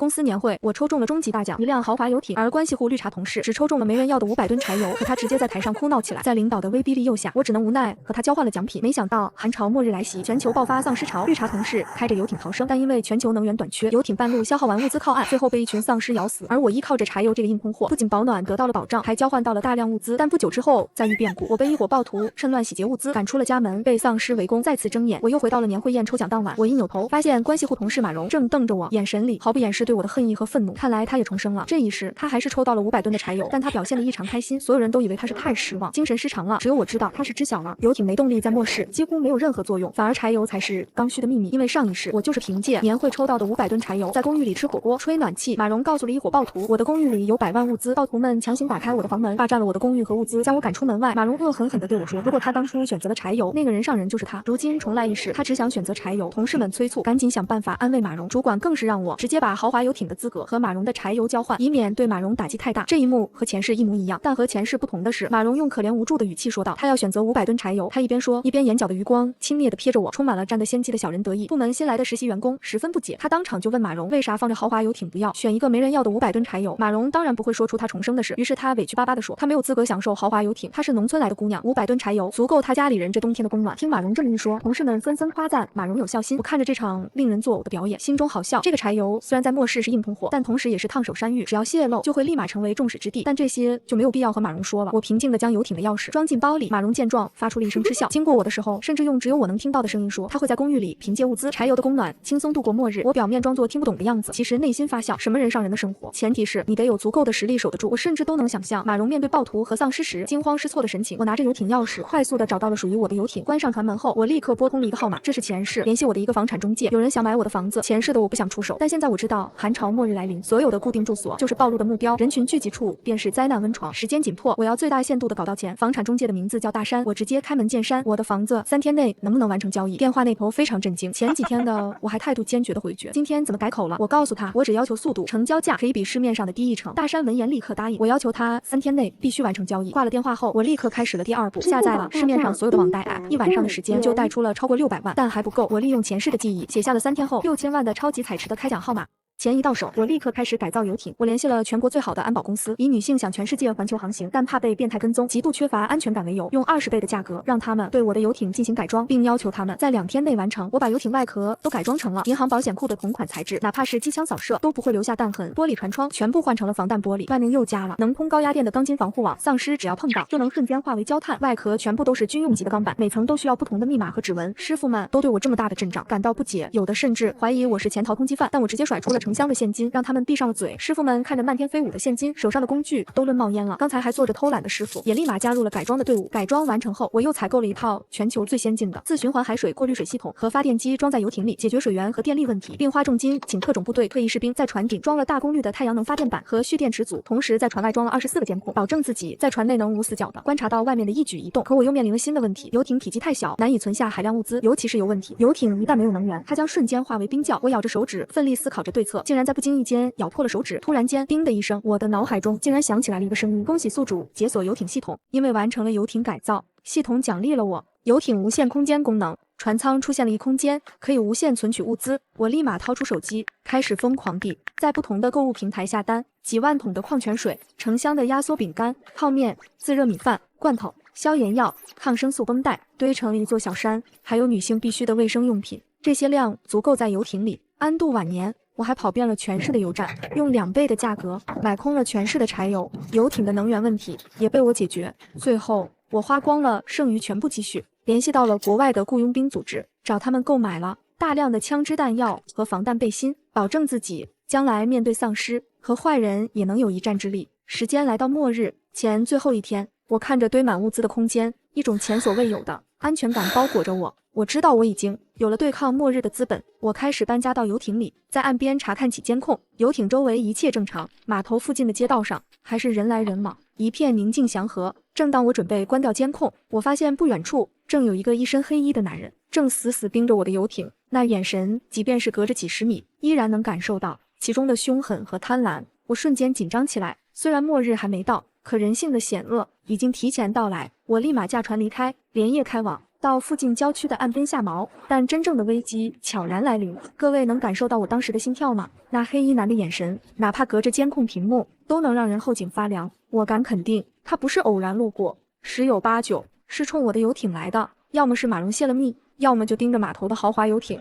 公司年会，我抽中了终极大奖，一辆豪华游艇，而关系户绿茶同事只抽中了没人要的500吨柴油，可他直接在台上哭闹起来。在领导的威逼利诱下，我只能无奈和他交换了奖品。没想到寒潮末日来袭，全球爆发丧尸潮，绿茶同事开着游艇逃生，但因为全球能源短缺，游艇半路消耗完物资靠岸，最后被一群丧尸咬死。而我依靠着柴油这个硬通货，不仅保暖得到了保障，还交换到了大量物资。但不久之后，再遇变故，我被一伙暴徒趁乱洗劫物资，赶出了家门，被丧尸围攻，再次睁眼。我又回到了年会宴抽奖当晚，我一扭头，发现关系户同事马蓉正瞪着我，眼神里毫不掩饰对我的恨意和愤怒。看来他也重生了。这一时，他还是抽到了500吨的柴油，但他表现得异常开心，所有人都以为他是太失望，精神失常了。只有我知道，他是知晓了游艇没动力在末世，几乎没有任何作用，反而柴油才是刚需的秘密。因为上一世，我就是凭借年会抽到的500吨柴油，在公寓里吃火锅、吹暖气。马蓉告诉了一伙暴徒，我的公寓里有100万物资，暴徒们强行打开我的房门，霸占了我的公寓和物资，将我赶出门外。马蓉恶狠狠地对我说，如果他当初选择了柴油，那个人上人就是他。如今重来一世，他只想选择柴油。同事们催促，赶紧想办法安慰马蓉。主管更是让我直接把豪华游艇的资格和马蓉的柴油交换，以免对马蓉打击太大。这一幕和前世一模一样，但和前世不同的是，马蓉用可怜无助的语气说道，他要选择500吨柴油。他一边说，一边眼角的余光轻蔑地瞥着我，充满了占得先机的小人得意。部门新来的实习员工十分不解，他当场就问马蓉，为啥放着豪华游艇不要，选一个没人要的500吨柴油？马蓉当然不会说出他重生的事，于是他委屈巴巴地说，他没有资格享受豪华游艇，他是农村来的姑娘，500吨柴油足够他家里人这冬天的供暖。听马蓉这么一说，同事们纷纷夸赞马蓉有孝心。我看着这场令人作呕的表演，心中好笑。这个柴油虽然在末世是硬通货，但同时也是烫手山芋，只要泄露就会立马成为众矢之的。但这些就没有必要和马蓉说了。我平静地将游艇的钥匙装进包里，马蓉见状发出了一声嗤笑，经过我的时候，甚至用只有我能听到的声音说，他会在公寓里凭借物资、柴油的供暖轻松度过末日。我表面装作听不懂的样子，其实内心发笑。什么人上人的生活，前提是你得有足够的实力守得住。我甚至都能想象马蓉面对暴徒和丧尸时惊慌失措的神情。我拿着游艇钥匙，快速地找到了属于我的游艇，关上船门后，我立刻拨通了一个号码，这是前世联系我的一个房产中介，有人想买我的房子。前世的我不想出手，但现在我知道寒潮末日来临，所有的固定住所就是暴露的目标，人群聚集处便是灾难温床。时间紧迫，我要最大限度地搞到钱。房产中介的名字叫大山，我直接开门见山，我的房子3天内能不能完成交易？电话那头非常震惊，前几天的我还态度坚决地回绝，今天怎么改口了？我告诉他，我只要求速度，成交价可以比市面上的低1成。大山闻言立刻答应，我要求他3天内必须完成交易。挂了电话后，我立刻开始了第2步，下载了市面上所有的网贷 app， 1晚上的时间就贷出了超过600万，但还不够。我利用前世的记忆，写下了3天后6000万的超级彩池的开奖号码。钱一到手，我立刻开始改造游艇。我联系了全国最好的安保公司，以女性想全世界环球航行，但怕被变态跟踪，极度缺乏安全感为由，用20倍的价格让他们对我的游艇进行改装，并要求他们在2天内完成。我把游艇外壳都改装成了银行保险库的同款材质，哪怕是机枪扫射都不会留下弹痕。玻璃船窗全部换成了防弹玻璃，外面又加了能通高压电的钢筋防护网，丧尸只要碰到就能瞬间化为焦炭。外壳全部都是军用级的钢板，每层都需要不同的密码和指纹。师傅们都对我这么大的阵仗感到不解，有的甚至怀疑我是潜逃通缉犯，但我直接甩出了成箱的现金，让他们闭上了嘴。师傅们看着漫天飞舞的现金，手上的工具都论冒烟了。刚才还坐着偷懒的师傅也立马加入了改装的队伍。改装完成后，我又采购了一套全球最先进的自循环海水过滤水系统和发电机，装在游艇里，解决水源和电力问题，并花重金请特种部队退役士兵在船顶装了大功率的太阳能发电板和蓄电池组，同时在船外装了24个监控，保证自己在船内能无死角的观察到外面的一举一动。可我又面临了新的问题，游艇体积太小，难以存下海量物资，尤其是油问题。游艇一旦没有能源，它将瞬间化为冰窖。我咬着手指，奋力思考着对策，竟然在不经意间咬破了手指。突然间，叮的一声，我的脑海中竟然响起来了一个声音：恭喜宿主解锁游艇系统，因为完成了游艇改造，系统奖励了我游艇无限空间功能。船舱出现了一空间，可以无限存取物资。我立马掏出手机，开始疯狂地在不同的购物平台下单，几万桶的矿泉水，成箱的压缩饼干、泡面、自热米饭、罐头、消炎药、抗生素绷带，堆成了一座小山。还有女性必需的卫生用品，这些量足够在游艇里安度晚年。我还跑遍了全市的油站，用2倍的价格买空了全市的柴油，游艇的能源问题也被我解决。最后，我花光了剩余全部积蓄，联系到了国外的雇佣兵组织，找他们购买了大量的枪支弹药和防弹背心，保证自己将来面对丧尸和坏人也能有一战之力。时间来到末日前最后一天，我看着堆满物资的空间，一种前所未有的安全感包裹着我。我知道我已经有了对抗末日的资本。我开始搬家到游艇里，在岸边查看起监控，游艇周围一切正常，码头附近的街道上还是人来人往，一片宁静祥和。正当我准备关掉监控，我发现不远处正有一个一身黑衣的男人，正死死盯着我的游艇，那眼神即便是隔着几十米，依然能感受到其中的凶狠和贪婪。我瞬间紧张起来，虽然末日还没到，可人性的险恶已经提前到来。我立马驾船离开，连夜开往到附近郊区的岸边下锚，但真正的危机悄然来临。各位能感受到我当时的心跳吗？那黑衣男的眼神，哪怕隔着监控屏幕，都能让人后颈发凉。我敢肯定，他不是偶然路过，十有八九是冲我的游艇来的，要么是马蓉泄了密，要么就盯着码头的豪华游艇。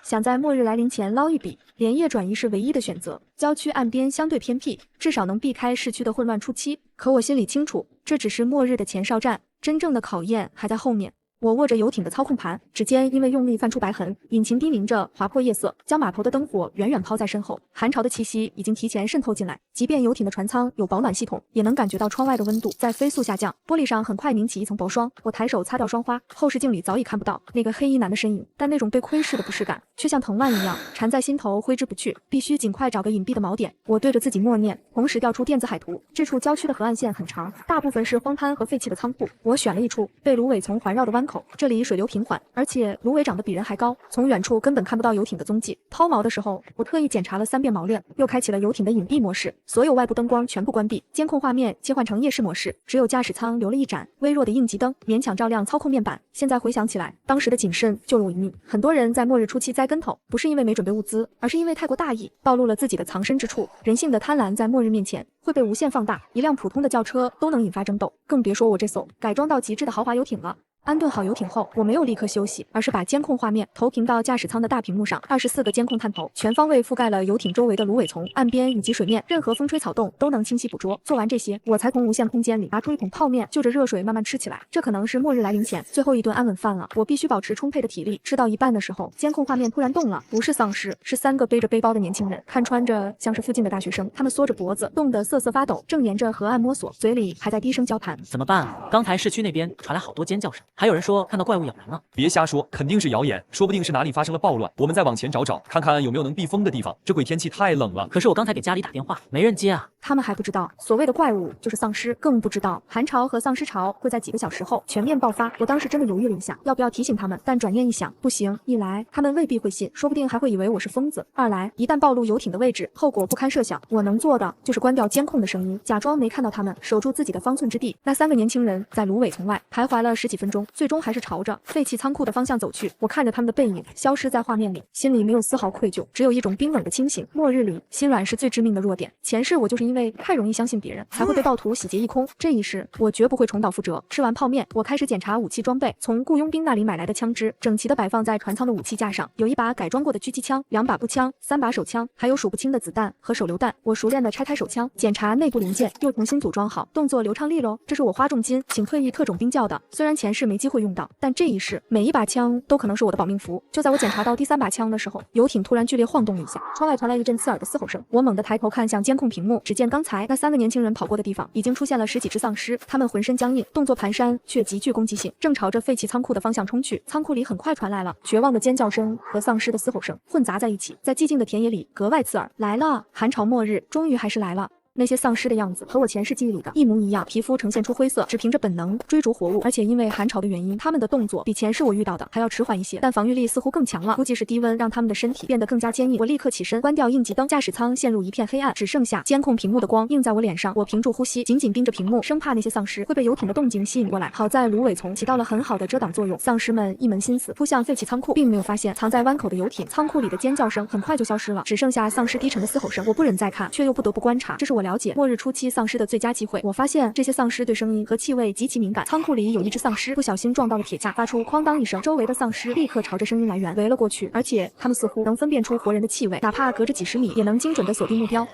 想在末日来临前捞一笔，连夜转移是唯一的选择。郊区岸边相对偏僻，至少能避开市区的混乱初期。可我心里清楚，这只是末日的前哨战，真正的考验还在后面。我握着游艇的操控盘，指尖因为用力泛出白痕，引擎低鸣着划破夜色，将码头的灯火远远抛在身后。寒潮的气息已经提前渗透进来，即便游艇的船舱有保暖系统，也能感觉到窗外的温度在飞速下降。玻璃上很快凝起一层薄霜，我抬手擦掉霜花，后视镜里早已看不到那个黑衣男的身影，但那种被窥视的不适感却像藤蔓一样缠在心头，挥之不去。必须尽快找个隐蔽的锚点，我对着自己默念，同时调出电子海图。这处郊区的河岸线很长，大部分是荒滩和废弃的仓库。我选了一处被芦苇丛环绕的湾口，这里水流平缓，而且芦苇长得比人还高，从远处根本看不到游艇的踪迹。抛锚的时候，我特意检查了3遍锚链，又开启了游艇的隐蔽模式，所有外部灯光全部关闭，监控画面切换成夜视模式，只有驾驶舱留了一盏微弱的应急灯，勉强照亮操控面板。现在回想起来，当时的谨慎救了我一命。很多人在末日初期栽跟头，不是因为没准备物资，而是因为太过大意，暴露了自己的藏身之处。人性的贪婪在末日面前会被无限放大，一辆普通的轿车都能引发争斗，更别说我这艘改装到极致的豪华游艇了。安顿好游艇后，我没有立刻休息，而是把监控画面投屏到驾驶舱的大屏幕上。24个监控探头全方位覆盖了游艇周围的芦苇丛、岸边以及水面，任何风吹草动都能清晰捕捉。做完这些，我才从无限空间里拿出一桶泡面，就着热水慢慢吃起来。这可能是末日来临前最后一顿安稳饭了。我必须保持充沛的体力。吃到一半的时候，监控画面突然动了，不是丧尸，是3个背着背包的年轻人，看穿着像是附近的大学生。他们缩着脖子，冻得瑟瑟发抖，正沿着河岸摸索，嘴里还在低声交谈。怎么办？刚才市区那边传来好多尖叫声，还有人说看到怪物咬人了。别瞎说，肯定是谣言，说不定是哪里发生了暴乱。我们再往前找找，看看有没有能避风的地方。这鬼天气太冷了。可是我刚才给家里打电话，没人接啊。他们还不知道，所谓的怪物就是丧尸，更不知道寒潮和丧尸潮会在几个小时后全面爆发。我当时真的犹豫了一下，要不要提醒他们，但转念一想，不行，一来他们未必会信，说不定还会以为我是疯子；二来一旦暴露游艇的位置，后果不堪设想。我能做的就是关掉监控的声音，假装没看到他们，守住自己的方寸之地。那3个年轻人在芦苇丛外徘徊了10几分钟，最终还是朝着废弃仓库的方向走去。我看着他们的背影消失在画面里，心里没有丝毫愧疚，只有一种冰冷的清醒。末日里，心软是最致命的弱点。前世我就是因为太容易相信别人，才会被暴徒洗劫一空。这一世，我绝不会重蹈覆辙。吃完泡面，我开始检查武器装备。从雇佣兵那里买来的枪支，整齐地摆放在船舱的武器架上，有1把改装过的狙击枪，2把步枪，3把手枪，还有数不清的子弹和手榴弹。我熟练地拆开手枪，检查内部零件，又重新组装好，动作流畅利落。这是我花重金请退役特种兵教的，虽然前世没机会用到，但这一世每一把枪都可能是我的保命符。就在我检查到第3把枪的时候，游艇突然剧烈晃动了一下，窗外传来一阵刺耳的嘶吼声。我猛地抬头看向监控屏幕，只见刚才那3个年轻人跑过的地方已经出现了10几只丧尸，他们浑身僵硬，动作蹒跚，却极具攻击性，正朝着废弃仓库的方向冲去。仓库里很快传来了绝望的尖叫声和丧尸的嘶吼声混杂在一起，在寂静的田野里格外刺耳。来了，寒潮末日终于还是来了。那些丧尸的样子和我前世记忆里的一模一样，皮肤呈现出灰色，只凭着本能追逐活物，而且因为寒潮的原因，他们的动作比前世我遇到的还要迟缓一些，但防御力似乎更强了。估计是低温让他们的身体变得更加坚硬。我立刻起身，关掉应急灯，驾驶舱陷入一片黑暗，只剩下监控屏幕的光映在我脸上。我屏住呼吸，紧紧盯着屏幕，生怕那些丧尸会被游艇的动静吸引过来。好在芦苇丛起到了很好的遮挡作用，丧尸们一门心思扑向废弃仓库，并没有发现藏在湾口的游艇。仓库里的尖叫声很快就消失了，只剩下丧尸低沉的嘶吼声。我不忍再看，却又不得不观察，这是我了解末日初期丧尸的最佳机会。我发现这些丧尸对声音和气味极其敏感。仓库里有一只丧尸不小心撞到了铁架，发出哐当一声，周围的丧尸立刻朝着声音来源围了过去，而且他们似乎能分辨出活人的气味，哪怕隔着几十米也能精准地锁定目标。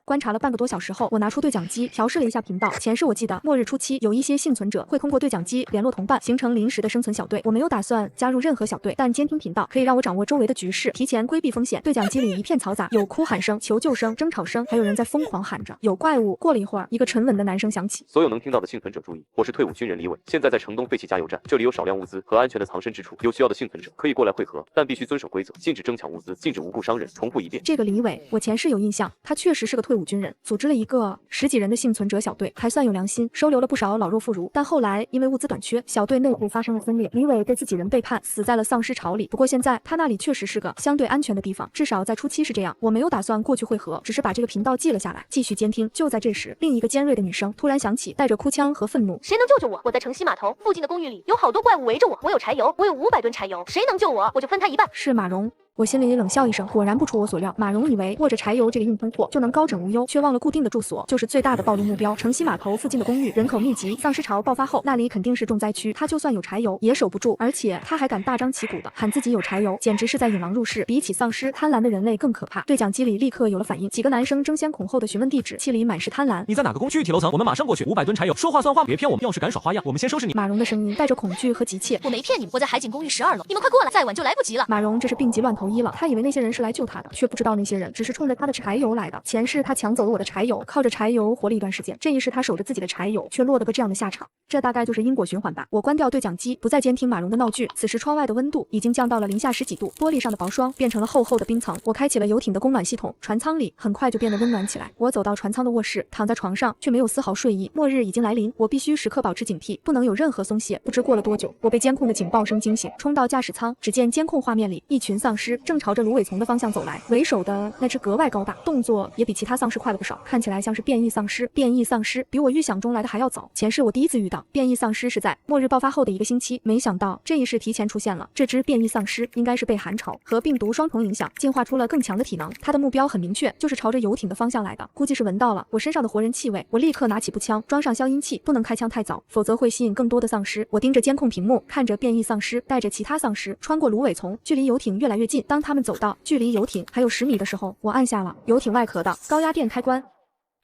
观察了半个多小时后，我拿出对讲机调试了一下频道。前世我记得末日初期有一些幸存者会通过对讲机联络同伴，形成临时的生存小队。我没有打算加入任何小队，但监听频道可以让我掌握周围的局势，提前规避风险。对讲机里一片嘈杂，有哭喊声、求救声、争吵声，还有人在疯狂喊着有怪物。过了一会儿，一个沉稳的男声响起：所有能听到的幸存者注意，我是退伍军人李伟，现在在城东废弃加油站，这里有少量物资和安全的藏身之处，有需要的幸存者可以过来汇合，但必须遵守规则，禁止争抢物资，禁止无故伤人。重复一遍。这个李伟，我前世有印象，他确实是个退伍伍军人，组织了一个10几人的幸存者小队，还算有良心，收留了不少老弱妇孺。但后来因为物资短缺，小队内部发生了分裂，李伟被自己人背叛，死在了丧尸巢里。不过现在他那里确实是个相对安全的地方，至少在初期是这样。我没有打算过去会合，只是把这个频道记了下来，继续监听。就在这时，另一个尖锐的女声突然响起，带着哭腔和愤怒：谁能救救我？我在城西码头附近的公寓里，有好多怪物围着我，我有柴油，我有500吨柴油，谁能救我，我就分他一半。是马蓉。我心里冷笑一声，果然不出我所料，马蓉以为握着柴油这个硬通货就能高枕无忧，却忘了固定的住所就是最大的暴露目标。城西码头附近的公寓人口密集，丧尸潮爆发后，那里肯定是重灾区。他就算有柴油也守不住，而且他还敢大张旗鼓的喊自己有柴油，简直是在引狼入室。比起丧尸，贪婪的人类更可怕。对讲机里立刻有了反应，几个男生争先恐后的询问地址，气里满是贪婪。你在哪个公寓？具体楼层？我们马上过去。500吨柴油，说话算话，别骗我们。要是敢耍花样，我们先收拾你。马蓉的声音带着恐惧和急切。我没骗你们，我在海景公寓12楼，你们快过来，再晚就来不及了。马蓉这是病急乱投医了，他以为那些人是来救他的，却不知道那些人只是冲着他的柴油来的。前世他抢走了我的柴油，靠着柴油活了一段时间，这一世他守着自己的柴油，却落得个这样的下场。这大概就是因果循环吧。我关掉对讲机，不再监听马蓉的闹剧。此时窗外的温度已经降到了-10几度，玻璃上的薄霜变成了厚厚的冰层。我开启了游艇的供暖系统，船舱里很快就变得温暖起来。我走到船舱的卧室，躺在床上，却没有丝毫睡意。末日已经来临，我必须时刻保持警惕，不能有任何松懈。不知过了多久，我被监控的警报声惊醒，冲到驾驶舱，只见监控画面里一群丧尸正朝着芦苇丛的方向走来，为首的那只格外高大，动作也比其他丧尸快了不少，看起来像是变异丧尸。变异丧尸比我预想中来的还要早，前世我第一次遇到变异丧尸是在末日爆发后的1个星期，没想到这一世提前出现了。这只变异丧尸应该是被寒潮和病毒双重影响，进化出了更强的体能，它的目标很明确，就是朝着游艇的方向来的。估计是闻到了我身上的活人气味，我立刻拿起步枪，装上消音器，不能开枪太早，否则会吸引更多的丧尸。我盯着监控屏幕，看着变异丧尸带着其他丧尸穿过芦苇丛，距离游艇越来越近。当他们走到距离游艇还有10米的时候，我按下了游艇外壳的高压电开关。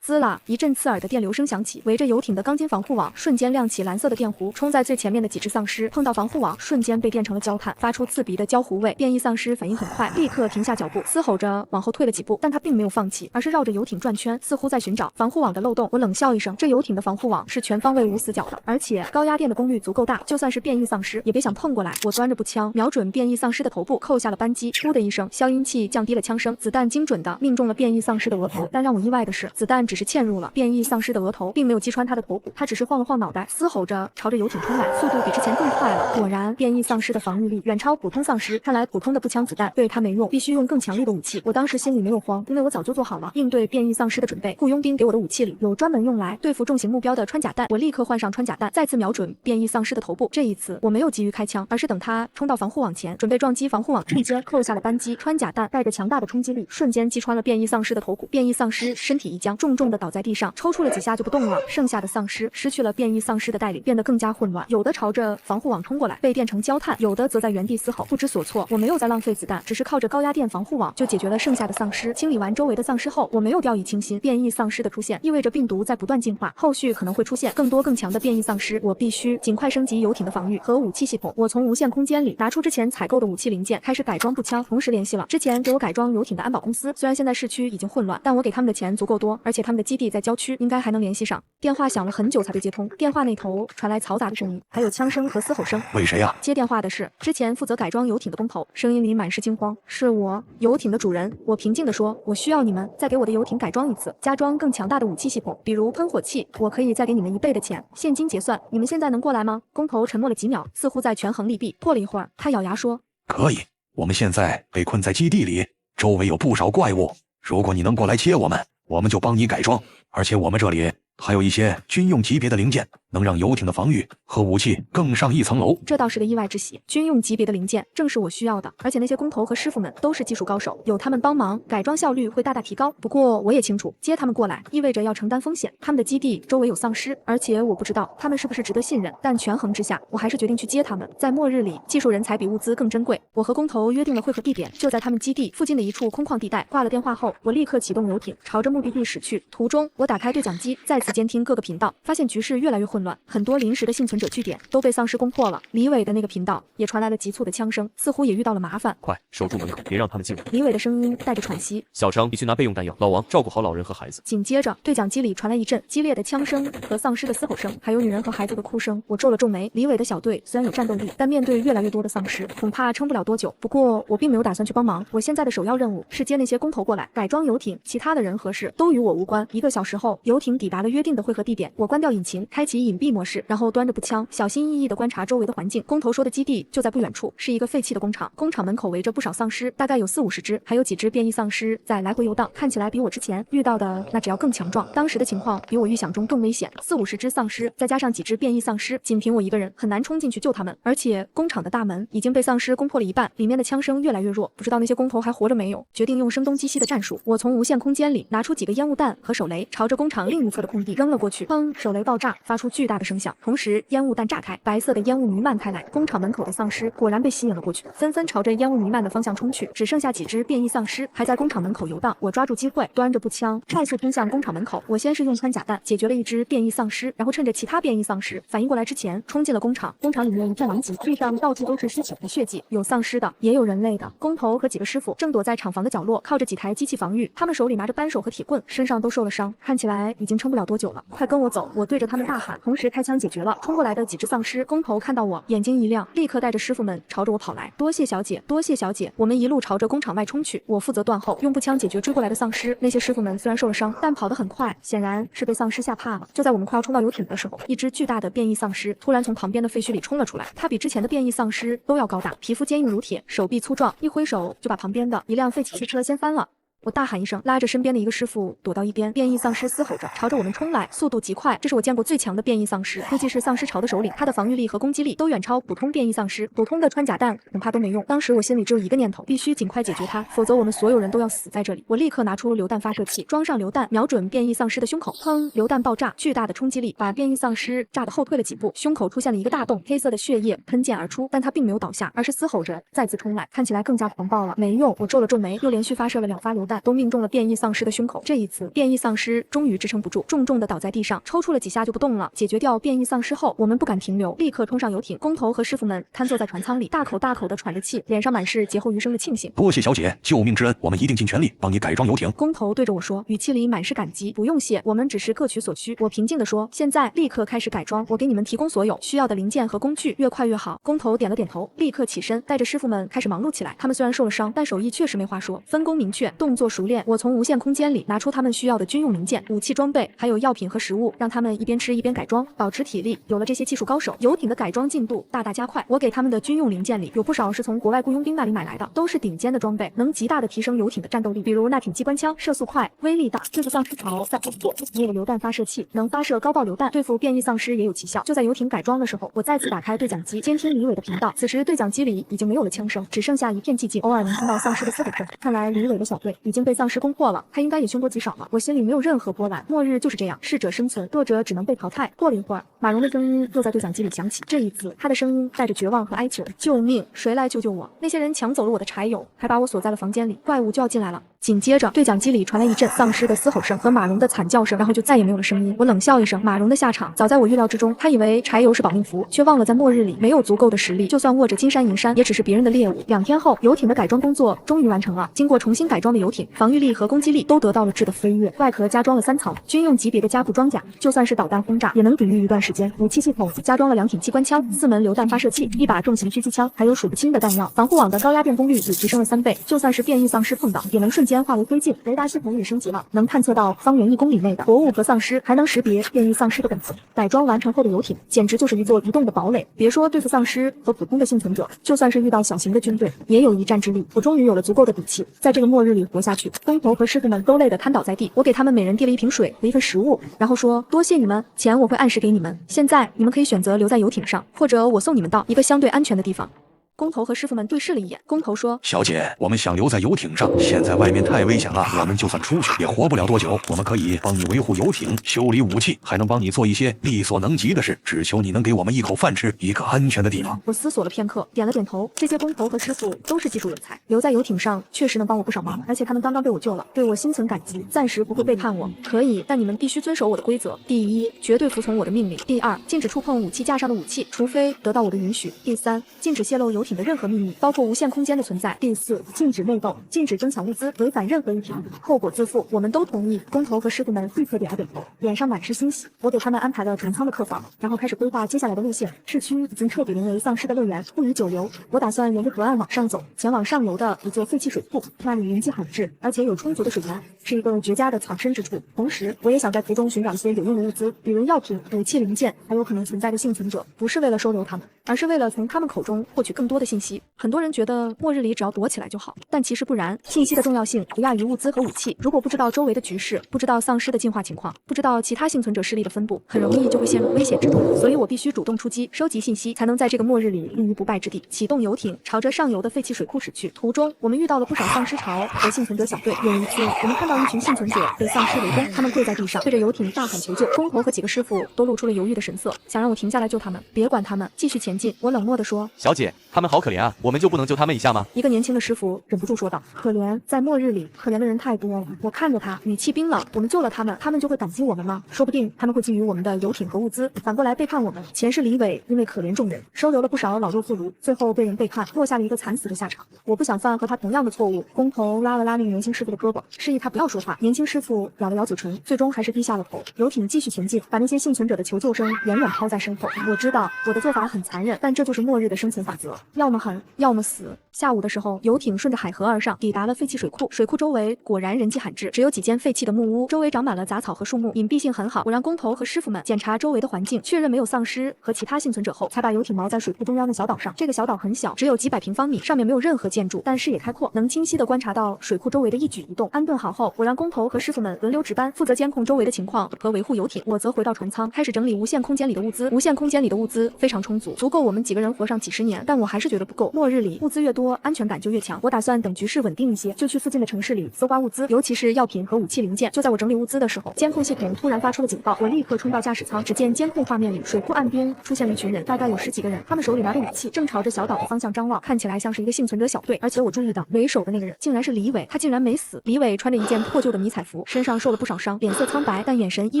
滋啦！一阵刺耳的电流声响起，围着游艇的钢筋防护网瞬间亮起蓝色的电弧。冲在最前面的几只丧尸碰到防护网，瞬间被电成了焦炭，发出刺鼻的焦糊味。变异丧尸反应很快，立刻停下脚步，嘶吼着往后退了几步，但他并没有放弃，而是绕着游艇转圈，似乎在寻找防护网的漏洞。我冷笑一声，这游艇的防护网是全方位无死角的，而且高压电的功率足够大，就算是变异丧尸也别想碰过来。我端着步枪，瞄准变异丧尸的头部，扣下了扳机。噗的一声，消音器降低了枪声，子弹精准的命中了变异丧尸的额头。但让我意外的是，子弹只是嵌入了变异丧尸的额头，并没有击穿他的头部，他只是晃了晃脑袋，嘶吼着朝着游艇冲来，速度比之前更快了。果然，变异丧尸的防御力远超普通丧尸，看来普通的步枪子弹对他没用，必须用更强力的武器。我当时心里没有慌，因为我早就做好了应对变异丧尸的准备。雇佣兵给我的武器里有专门用来对付重型目标的穿甲弹，我立刻换上穿甲弹，再次瞄准变异丧尸的头部。这一次我没有急于开枪，而是等他冲到防护网前，准备撞击防护网，瞬间扣下了扳机。穿甲弹带着强大的冲击力，瞬间击穿了变异丧尸的头骨。变异丧尸身体一僵，重重的倒在地上，抽搐了几下就不动了。剩下的丧尸失去了变异丧尸的带领，变得更加混乱，有的朝着防护网冲过来，被电成焦炭，有的则在原地嘶吼，不知所措。我没有再浪费子弹，只是靠着高压电防护网就解决了剩下的丧尸。清理完周围的丧尸后，我没有掉以轻心。变异丧尸的出现意味着病毒在不断进化，后续可能会出现更多更强的变异丧尸，我必须尽快升级游艇的防御和武器系统。我从无限空间里拿出之前采购的武器零件，开始改装步枪，同时联系了之前给我改装游艇的安保公司。虽然现在市区已经混乱，但我给他们的钱足够多，而且他们的基地在郊区，应该还能联系上。电话响了很久才被接通，电话那头传来嘈杂的声音，还有枪声和嘶吼声。喂，谁呀？接电话的是之前负责改装游艇的工头，声音里满是惊慌。是我，游艇的主人。我平静地说，我需要你们再给我的游艇改装一次，加装更强大的武器系统，比如喷火器，我可以再给你们1倍的钱，现金结算。你们现在能过来吗？工头沉默了几秒，似乎在权衡利弊。过了一会儿，他咬牙说，可以，我们现在被困在基地里，周围有不少怪物，如果你能过来接我们，我们就帮你改装，而且我们这里还有一些军用级别的零件，能让游艇的防御和武器更上一层楼。这倒是个意外之喜，军用级别的零件正是我需要的，而且那些工头和师傅们都是技术高手，有他们帮忙，改装效率会大大提高。不过我也清楚，接他们过来意味着要承担风险，他们的基地周围有丧尸，而且我不知道他们是不是值得信任，但权衡之下，我还是决定去接他们。在末日里，技术人才比物资更珍贵。我和工头约定了会合地点，就在他们基地附近的一处空旷地带。挂了电话后，我立刻启动游艇，朝着目的地驶去。途中，我打开对讲机，再次监听各个频道，发现局势越来越混乱，很多临时的幸存者据点都被丧尸攻破了。李伟的那个频道也传来了急促的枪声，似乎也遇到了麻烦。快守住门口，别让他们进来。李伟的声音带着喘息。小张，你去拿备用弹药。老王，照顾好老人和孩子。紧接着，对讲机里传来一阵激烈的枪声和丧尸的嘶吼声，还有女人和孩子的哭声。我皱了皱眉。李伟的小队虽然有战斗力，但面对越来越多的丧尸，恐怕撑不了多久。不过我并没有打算去帮忙，我现在的首要任务是接那些工头过来改装游艇，其他的人和事都与我无关。1个小时后，游艇抵达了约定的汇合地点，我关掉引擎，开启隐蔽模式，然后端着步枪，小心翼翼地观察周围的环境。工头说的基地就在不远处，是一个废弃的工厂。工厂门口围着不少丧尸，大概有40-50只，还有几只变异丧尸在来回游荡，看起来比我之前遇到的那只要更强壮。当时的情况比我预想中更危险，40-50只丧尸，再加上几只变异丧尸，仅凭我一个人很难冲进去救他们。而且工厂的大门已经被丧尸攻破了一半，里面的枪声越来越弱，不知道那些工头还活着没有。决定用声东击西的战术，我从无限空间里拿出几个烟雾弹和手雷，朝着工厂另一侧的空地扔了过去。砰！手雷爆炸，发出巨大的声响，同时烟雾弹炸开，白色的烟雾弥漫开来。工厂门口的丧尸果然被吸引了过去，纷纷朝着烟雾弥漫的方向冲去，只剩下几只变异丧尸还在工厂门口游荡。我抓住机会，端着步枪快速冲向工厂门口。我先是用穿甲弹解决了一只变异丧尸，然后趁着其他变异丧尸反应过来之前，冲进了工厂。工厂里面一片狼藉，地上到处都是尸体和血迹，有丧尸的，也有人类的。工头和几个师傅正躲在厂房的角落，靠着几台机器防御，他们手里拿着扳手和铁棍，身上都受了伤，看起来已经撑不了多久了。快跟我走！我对着他们大喊，同时开枪解决了冲过来的几只丧尸。工头看到我，眼睛一亮，立刻带着师傅们朝着我跑来。多谢小姐，多谢小姐！我们一路朝着工厂外冲去，我负责断后，用步枪解决追过来的丧尸。那些师傅们虽然受了伤，但跑得很快，显然是被丧尸吓怕了。就在我们快要冲到游艇的时候，一只巨大的变异丧尸突然从旁边的废墟里冲了出来，它比之前的变异丧尸都要高大，皮肤坚硬如铁，手臂粗壮，一挥手就把旁边的一辆废弃汽车掀翻了。我大喊一声，拉着身边的一个师傅躲到一边。变异丧尸嘶吼着朝着我们冲来，速度极快，这是我见过最强的变异丧尸，估计是丧尸巢的首领。他的防御力和攻击力都远超普通变异丧尸，普通的穿甲弹恐怕都没用。当时我心里只有一个念头，必须尽快解决他，否则我们所有人都要死在这里。我立刻拿出榴弹发射器，装上榴弹，瞄准变异丧尸的胸口。砰！榴弹爆炸，巨大的冲击力把变异丧尸炸得后退了几步，胸口出现了一个大洞，黑色的血液喷溅而出，但他并没有倒下，而是嘶吼着再次冲来，看起来更加狂暴了。没用，我皱了皱眉，又连续发射了2发榴弹，都命中了变异丧尸的胸口。这一次，变异丧尸终于支撑不住，重重的倒在地上，抽搐了几下就不动了。解决掉变异丧尸后，我们不敢停留，立刻冲上游艇。工头和师傅们瘫坐在船舱里，大口大口的喘着气，脸上满是劫后余生的庆幸。多谢小姐，救命之恩，我们一定尽全力帮你改装游艇。工头对着我说，语气里满是感激。不用谢，我们只是各取所需。我平静地说，现在立刻开始改装，我给你们提供所有需要的零件和工具，越快越好。工头点了点头，立刻起身，带着师傅们开始忙碌起来。他们虽然受了伤，但手艺确实没话说，分工明确，动作熟练。我从无限空间里拿出他们需要的军用零件、武器装备，还有药品和食物，让他们一边吃一边改装，保持体力。有了这些技术高手，游艇的改装进度大大加快。我给他们的军用零件里有不少是从国外雇佣兵那里买来的，都是顶尖的装备，能极大的提升游艇的战斗力。比如那挺机关枪，射速快，威力大，对付丧尸巢在后座。也有榴弹发射器，能发射高爆榴弹，对付变异丧尸也有奇效。就在游艇改装的时候，我再次打开对讲机，监听李伟的频道。此时对讲机里已经没有了枪声，只剩下一片寂静，偶尔能听到丧尸的嘶吼声。看来李伟的小队已经被丧尸攻破了，他应该也凶多吉少了。我心里没有任何波澜，末日就是这样，适者生存，弱者只能被淘汰。过了一会儿，马蓉的声音又在对讲机里响起，这一次他的声音带着绝望和哀求：救命，谁来救救我？那些人抢走了我的柴油，还把我锁在了房间里，怪物就要进来了。紧接着对讲机里传来一阵丧尸的嘶吼声和马蓉的惨叫声，然后就再也没有了声音。我冷笑一声，马蓉的下场早在我预料之中。他以为柴油是保命符，却忘了在末日里没有足够的实力，就算握着金山银山，也只是别人的猎物。2天后，游艇的改装工作终于完成了。经过重新改装的游艇，防御力和攻击力都得到了质的飞跃，外壳加装了3层军用级别的加固装甲，就算是导弹轰炸也能抵御一段时间。武器系统加装了2挺机关枪、4门榴弹发射器、1把重型狙击枪，还有数不清的弹药。防护网的高压电功率也提升了3倍，就算是变异丧尸碰到，也能瞬间化为灰烬。雷达系统也升级了，能探测到方圆1公里内的活物和丧尸，还能识别变异丧尸的本子。改装完成后的游艇简直就是一座移动的堡垒，别说对付丧尸和普通的幸存者，就算是遇到小型的军队，也有一战之力。我终于有了足够的底气，在这个末日里活下去。工头和师傅们都累得瘫倒在地，我给他们每人递了1瓶水和1份食物，然后说多谢你们，钱我会按时给你们。现在你们可以选择留在游艇上，或者我送你们到一个相对安全的地方。工头和师傅们对视了一眼。工头说：“小姐，我们想留在游艇上，现在外面太危险了，我们就算出去也活不了多久。我们可以帮你维护游艇、修理武器，还能帮你做一些力所能及的事。只求你能给我们一口饭吃，一个安全的地方。”我思索了片刻，点了点头。这些工头和师傅都是技术人才，留在游艇上确实能帮我不少忙，而且他们刚刚被我救了，对我心存感激，暂时不会背叛我。可以，但你们必须遵守我的规则。第一，绝对服从我的命令。第二，禁止触碰武器架上的武器，除非得到我的允许。第三，禁止泄露游艇的任何秘密，包括无限空间的存在。第四，禁止内斗，禁止争抢物资，违反任何一条，后果自负。我们都同意。工头和师傅们立刻点了点头，脸上满是欣喜。我给他们安排了船舱的客房，然后开始规划接下来的路线。市区已经彻底沦为丧尸的乐园，不宜久留。我打算沿着河岸往上走，前往上游的一座废弃水库，那里人迹罕至，而且有充足的水源，是一个绝佳的藏身之处。同时，我也想在途中寻找一些有用的物资，比如药品、武器零件，还有可能存在的幸存者。不是为了收留他们，而是为了从他们口中获取更多的信息。很多人觉得末日里只要躲起来就好，但其实不然。信息的重要性不亚于物资和武器。如果不知道周围的局势，不知道丧尸的进化情况，不知道其他幸存者势力的分布，很容易就会陷入危险之中。所以我必须主动出击，收集信息，才能在这个末日里立于不败之地。启动游艇，朝着上游的废弃水库驶去。途中，我们遇到了不少丧尸潮和幸存者小队。有一次，我们看到一群幸存者被丧尸围攻，他们跪在地上，对着游艇大喊求救。工头和几个师傅都露出了犹豫的神色，想让我停下来救他们，别管他们，继续前进。我冷漠地说：“小姐，他们好可怜啊，我们就不能救他们一下吗？”一个年轻的师傅忍不住说道：“可怜，在末日里，可怜的人太多了。”我看着他，语气冰冷：“我们救了他们，他们就会感激我们吗？说不定他们会觊觎我们的游艇和物资，反过来背叛我们。前世李伟因为可怜众人，收留了不少老弱妇孺，最后被人背叛，落下了一个惨死的下场。我不想犯和他同样的错误。”工头拉了拉那个年轻师傅的胳膊，示意他不要说话。年轻师傅咬了咬嘴唇，最终还是低下了头。游艇继续前进，把那些幸存者的求救声远远抛在身后。我知道我的做法很残忍，但这就是末日的生存法则，要么狠，要么死。下午的时候，游艇顺着海河而上，抵达了废弃水库。水库周围果然人迹罕至，只有几间废弃的木屋，周围长满了杂草和树木，隐蔽性很好。我让工头和师傅们检查周围的环境，确认没有丧尸和其他幸存者后，才把游艇锚在水库中央的小岛上。这个小岛很小，只有几百平方米，上面没有任何建筑，但视野开阔，能清晰地观察到水库周围的一举一动。安顿好后，我让工头和师傅们轮流值班，负责监控周围的情况和维护游艇。我则回到船舱，开始整理无限空间里的物资。无限空间里的物资非常充足，足够我们几个人活上几十年，但我还是觉得不够。末日里物资越多，安全感就越强。我打算等局势稳定一些，就去附近的城市里搜刮物资，尤其是药品和武器零件。就在我整理物资的时候，监控系统突然发出了警报，我立刻冲到驾驶舱，只见监控画面里水库岸边出现了一群人，大概有10几个人，他们手里拿着武器，正朝着小岛的方向张望，看起来像是一个幸存者小队。而且我注意到为首的那个人竟然是李伟，他竟然没死。李伟穿着一件破旧的迷彩服，身上受了不少伤，脸色苍白，但眼神依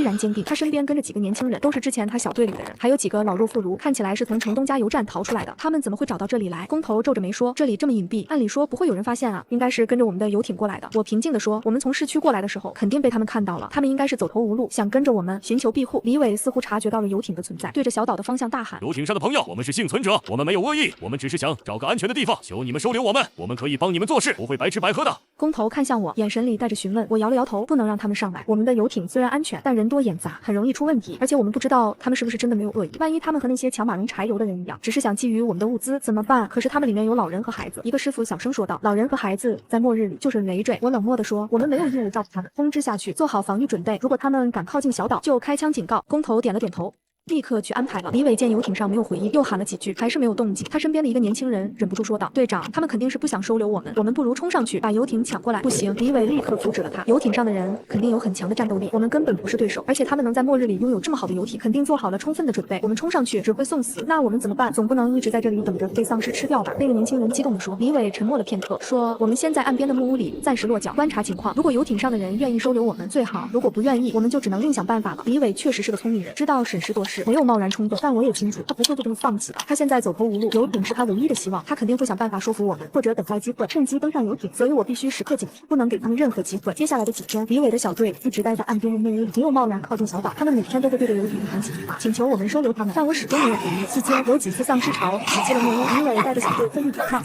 然坚定。他身边跟着几个年轻人，都是之前他小队里的人，还有几个老弱妇孺，看起来是从城东加油站逃出来的。他们怎么会找到这里来？工头皱着眉说：“这里这么隐蔽，按理说不会有人发现啊，应该是跟着我们的游艇过来的。”我平静地说：“我们从市区过来的时候，肯定被他们看到了，他们应该是走投无路，想跟着我们寻求庇护。”李伟似乎察觉到了游艇的存在，对着小岛的方向大喊：“游艇上的朋友，我们是幸存者，我们没有恶意，我们只是想找个安全的地方，求你们收留我们，我们可以帮你们做事，不会白吃白喝的。”工头看向我，眼神里带着询问。我摇了摇头，不能让他们上来。我们的游艇虽然安全，但人多眼杂，很容易出问题。而且我们不知道他们是不是真的没有恶意，万一他们和那些抢马蓉柴油的人一样，只是想觊觎我们的物资，怎么办？可是他们里面有老人和孩子。一个师傅小声说道：“老人和孩子在末日里就是累赘。”我冷漠地说：“我们没有义务照顾他们，通知下去，做好防御准备。如果他们敢靠近小岛，就开枪警告。”工头点了点头，立刻去安排了。李伟见游艇上没有回应，又喊了几句，还是没有动静。他身边的一个年轻人忍不住说道：“队长，他们肯定是不想收留我们，我们不如冲上去把游艇抢过来。”不行，李伟立刻阻止了他。游艇上的人肯定有很强的战斗力，我们根本不是对手，而且他们能在末日里拥有这么好的游艇，肯定做好了充分的准备。我们冲上去只会送死，那我们怎么办？总不能一直在这里等着被丧尸吃掉吧？那个年轻人激动地说。李伟沉默了片刻，说：“我们先在岸边的木屋里暂时落脚，观察情况。如果游艇上的人愿意收留我们，最好；如果不愿意，我们就只能另想办法了。”李伟确实是个聪明人，知道审时度势，没有贸然冲动。但我也清楚，他不会就这么放弃的。他现在走投无路，游艇是他唯一的希望，他肯定会想办法说服我们，或者等待机会，趁机登上游艇。所以我必须时刻警惕，不能给他们任何机会。接下来的几天，李伟的小队一直待在岸边的木屋里，没有贸然靠近小岛。他们每天都会对着游艇喊几句话，请求我们收留他们，但我始终没有回应。期间有几次丧尸潮袭击了木屋，李伟带着小队奋力抵抗，